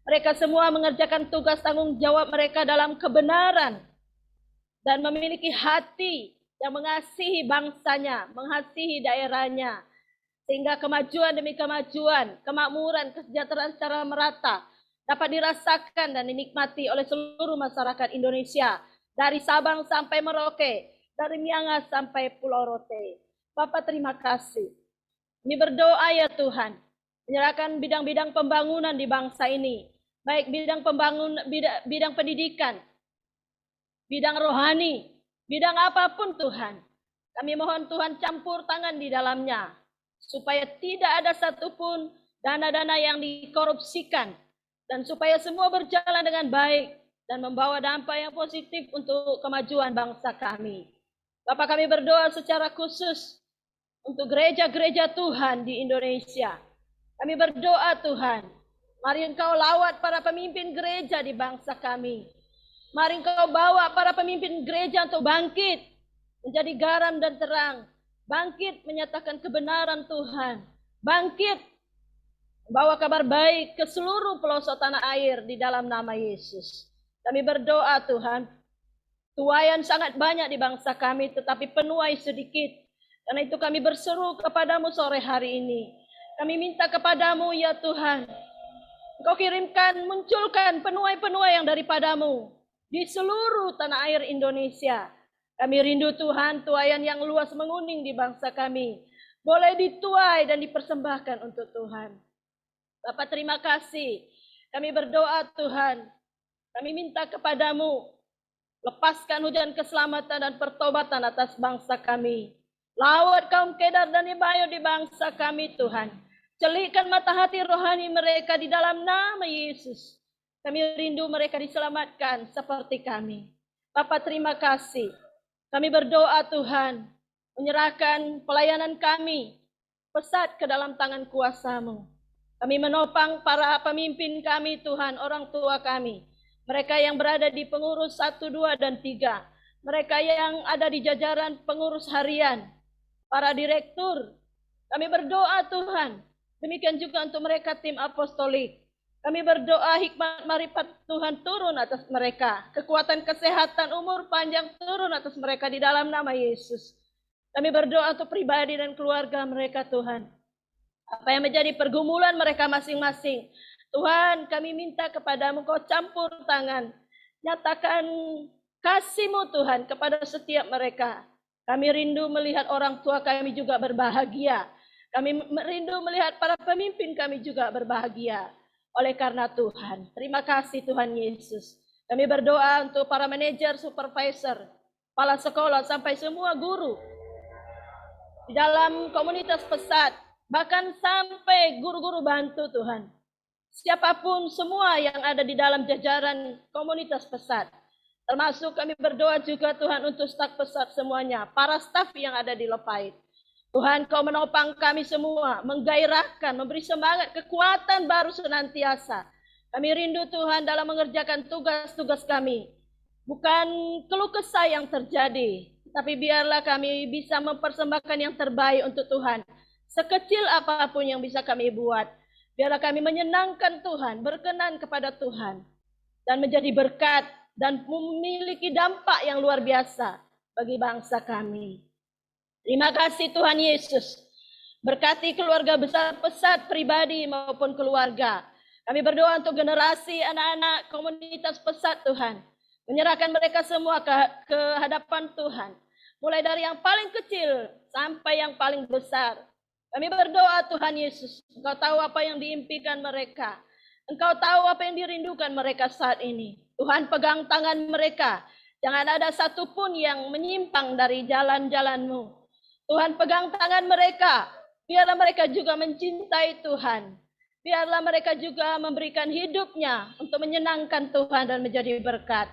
Mereka semua mengerjakan tugas tanggung jawab mereka dalam kebenaran dan memiliki hati yang mengasihi bangsanya, mengasihi daerahnya, sehingga kemajuan demi kemajuan, kemakmuran, kesejahteraan secara merata dapat dirasakan dan dinikmati oleh seluruh masyarakat Indonesia, dari Sabang sampai Merauke, dari Miangas sampai Pulau Rote. Bapak terima kasih. Kami berdoa ya Tuhan, menyerahkan bidang-bidang pembangunan di bangsa ini, baik bidang bidang pendidikan, bidang rohani, bidang apapun Tuhan. Kami mohon Tuhan campur tangan di dalamnya, supaya tidak ada satupun dana-dana yang dikorupsikan, dan supaya semua berjalan dengan baik dan membawa dampak yang positif untuk kemajuan bangsa kami. Bapak kami berdoa secara khusus untuk gereja-gereja Tuhan di Indonesia. Kami berdoa Tuhan, mari Engkau lawat para pemimpin gereja di bangsa kami. Mari Engkau bawa para pemimpin gereja untuk bangkit, menjadi garam dan terang. Bangkit menyatakan kebenaran Tuhan. Bangkit bawa kabar baik ke seluruh pelosok tanah air di dalam nama Yesus. Kami berdoa Tuhan, tuaian sangat banyak di bangsa kami, tetapi penuai sedikit. Karena itu kami berseru kepadamu sore hari ini. Kami minta kepadamu ya Tuhan, Engkau kirimkan, munculkan penuai-penuai yang daripadamu di seluruh tanah air Indonesia. Kami rindu Tuhan, tuaian yang luas menguning di bangsa kami, boleh dituai dan dipersembahkan untuk Tuhan. Bapak terima kasih. Kami berdoa Tuhan, kami minta kepadamu, lepaskan hujan keselamatan dan pertobatan atas bangsa kami. Lawat kaum Kedar dan Ibayo di bangsa kami Tuhan. Celikkan mata hati rohani mereka di dalam nama Yesus. Kami rindu mereka diselamatkan seperti kami. Bapak terima kasih. Kami berdoa Tuhan, menyerahkan pelayanan kami, pesat ke dalam tangan kuasa-Mu. Kami menopang para pemimpin kami Tuhan, orang tua kami. Mereka yang berada di pengurus 1, 2, dan 3. Mereka yang ada di jajaran pengurus harian. Para direktur. Kami berdoa Tuhan. Demikian juga untuk mereka tim apostolik. Kami berdoa hikmat marifat Tuhan turun atas mereka. Kekuatan kesehatan umur panjang turun atas mereka di dalam nama Yesus. Kami berdoa untuk pribadi dan keluarga mereka Tuhan. Apa yang menjadi pergumulan mereka masing-masing. Tuhan, kami minta kepadamu, Kau campur tangan. Nyatakan kasih-Mu Tuhan kepada setiap mereka. Kami rindu melihat orang tua kami juga berbahagia. Kami rindu melihat para pemimpin kami juga berbahagia. Oleh karena Tuhan, terima kasih Tuhan Yesus. Kami berdoa untuk para manajer, supervisor, kepala sekolah, sampai semua guru. Di dalam komunitas pesat, bahkan sampai guru-guru bantu Tuhan. Siapapun semua yang ada di dalam jajaran komunitas pesat. Termasuk kami berdoa juga Tuhan untuk staf pesat semuanya. Para staf yang ada di Lepait. Tuhan Kau menopang kami semua. Menggairahkan, memberi semangat, kekuatan baru senantiasa. Kami rindu Tuhan dalam mengerjakan tugas-tugas kami. Bukan keluh kesah yang terjadi. Tapi biarlah kami bisa mempersembahkan yang terbaik untuk Tuhan. Sekecil apapun yang bisa kami buat. Biarlah kami menyenangkan Tuhan, berkenan kepada Tuhan. Dan menjadi berkat dan memiliki dampak yang luar biasa bagi bangsa kami. Terima kasih Tuhan Yesus. Berkati keluarga besar Pesat pribadi maupun keluarga. Kami berdoa untuk generasi anak-anak komunitas Pesat Tuhan. Menyerahkan mereka semua ke hadapan Tuhan. Mulai dari yang paling kecil sampai yang paling besar. Kami berdoa Tuhan Yesus, Engkau tahu apa yang diimpikan mereka. Engkau tahu apa yang dirindukan mereka saat ini. Tuhan pegang tangan mereka. Jangan ada satupun yang menyimpang dari jalan-jalan-Mu. Tuhan pegang tangan mereka. Biarlah mereka juga mencintai Tuhan. Biarlah mereka juga memberikan hidupnya untuk menyenangkan Tuhan dan menjadi berkat.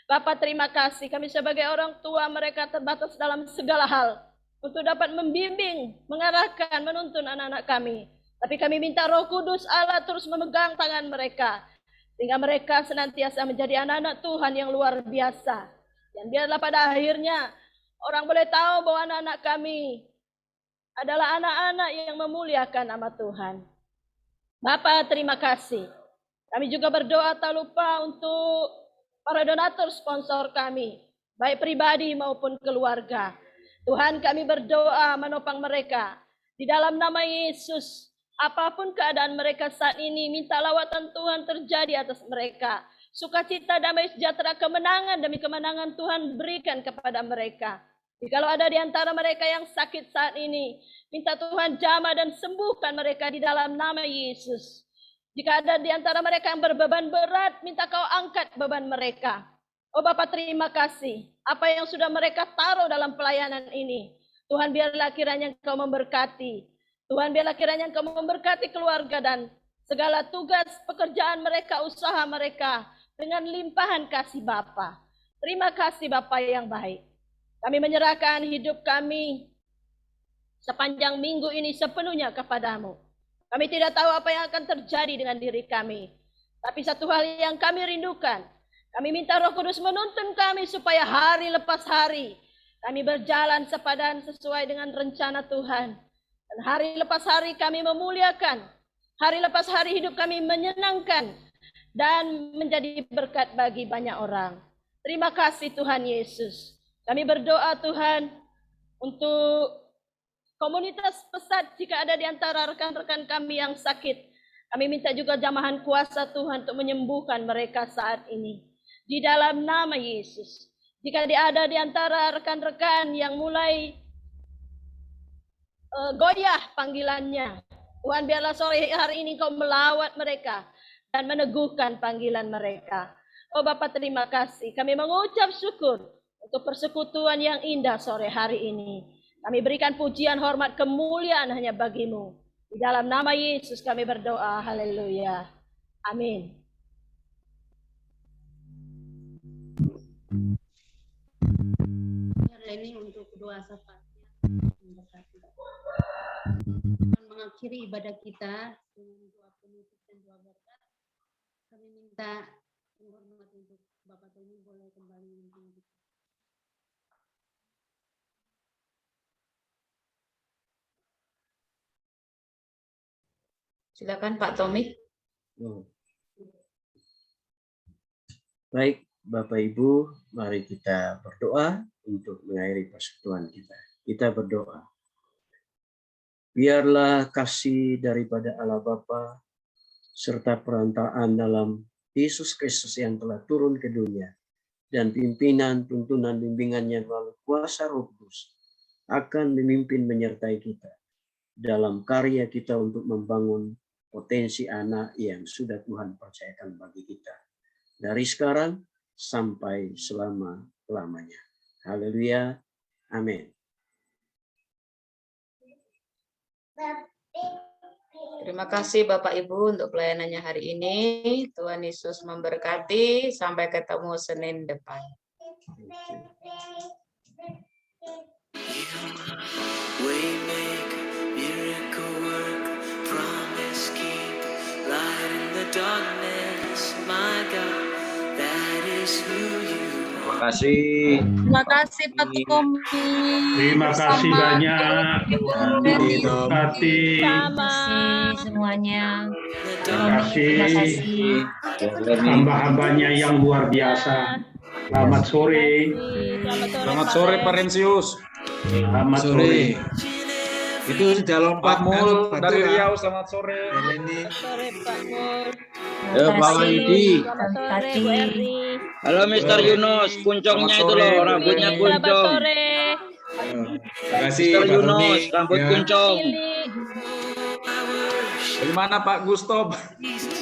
Bapa, terima kasih. Kami sebagai orang tua mereka terbatas dalam segala hal. Untuk dapat membimbing, mengarahkan, menuntun anak-anak kami. Tapi kami minta Roh Kudus Allah terus memegang tangan mereka. Sehingga mereka senantiasa menjadi anak-anak Tuhan yang luar biasa. Dan biarlah pada akhirnya orang boleh tahu bahwa anak-anak kami adalah anak-anak yang memuliakan nama Tuhan. Bapa, terima kasih. Kami juga berdoa tak lupa untuk para donatur sponsor kami, baik pribadi maupun keluarga. Tuhan, kami berdoa menopang mereka. Di dalam nama Yesus, apapun keadaan mereka saat ini, minta lawatan Tuhan terjadi atas mereka. Sukacita, damai, sejahtera, kemenangan demi kemenangan Tuhan berikan kepada mereka. Jikalau ada di antara mereka yang sakit saat ini, minta Tuhan jamah dan sembuhkan mereka di dalam nama Yesus. Jika ada di antara mereka yang berbeban berat, minta Kau angkat beban mereka. Oh Bapa, terima kasih. Apa yang sudah mereka taruh dalam pelayanan ini, Tuhan biarlah kiranya Engkau memberkati. Tuhan biarlah kiranya Engkau memberkati keluarga dan segala tugas pekerjaan mereka, usaha mereka dengan limpahan kasih Bapa. Terima kasih Bapa yang baik. Kami menyerahkan hidup kami sepanjang minggu ini sepenuhnya kepadamu. Kami tidak tahu apa yang akan terjadi dengan diri kami. Tapi satu hal yang kami rindukan, kami minta Roh Kudus menuntun kami supaya hari lepas hari kami berjalan sepadan sesuai dengan rencana Tuhan. Dan hari lepas hari kami memuliakan. Hari lepas hari hidup kami menyenangkan dan menjadi berkat bagi banyak orang. Terima kasih Tuhan Yesus. Kami berdoa Tuhan untuk komunitas Pesat, jika ada di antara rekan-rekan kami yang sakit. Kami minta juga jamahan kuasa Tuhan untuk menyembuhkan mereka saat ini. Di dalam nama Yesus. Jika ada di antara rekan-rekan yang mulai goyah panggilannya, Tuhan biarlah sore hari ini Kau melawat mereka dan meneguhkan panggilan mereka. Oh Bapa, terima kasih. Kami mengucap syukur untuk persekutuan yang indah sore hari ini. Kami berikan pujian, hormat, kemuliaan hanya bagi-Mu. Di dalam nama Yesus kami berdoa. Haleluya. Amin. Ini untuk doa syafaatnya. Mengakhiri ibadah kita dengan doa penutup dan doa berkat. Kami minta hormat untuk Bapak Tony boleh kembali memimpin kita. Silakan Pak Tommy. Baik, Bapak Ibu, mari kita berdoa untuk mengakhiri persekutuan kita. Kita berdoa. Biarlah kasih daripada Allah Bapa serta perantaraan dalam Yesus Kristus yang telah turun ke dunia dan pimpinan, tuntunan, bimbingannya melalui kuasa Roh Kudus akan memimpin menyertai kita dalam karya kita untuk membangun potensi anak yang sudah Tuhan percayakan bagi kita. Dari sekarang sampai selama-lamanya. Haleluya. Amin. Terima kasih Bapak Ibu untuk pelayanannya hari ini. Tuhan Yesus memberkati. Sampai ketemu Senin depan. Terima kasih. Terima kasih Pak Tommy. Terima kasih banyak. Terima kasih semuanya. Terima kasih. Hamba-hambanya yang luar biasa. Selamat sore. Selamat sore Pak Rensius. Selamat sore. Itu sudah lompat Mul bantu dari lah. Riau, selamat sore. Ini. Sore Pak Mul. Bawa Yudi. Selamat sore Bu Eri. Halo Mr. Yunus, kuncongnya itu loh, rambutnya Selamat kuncong. sore. Terima kasih Mr. Pak Yunus, Tony. rambut Ya. kuncong. Lili. Dari mana Pak Gustob?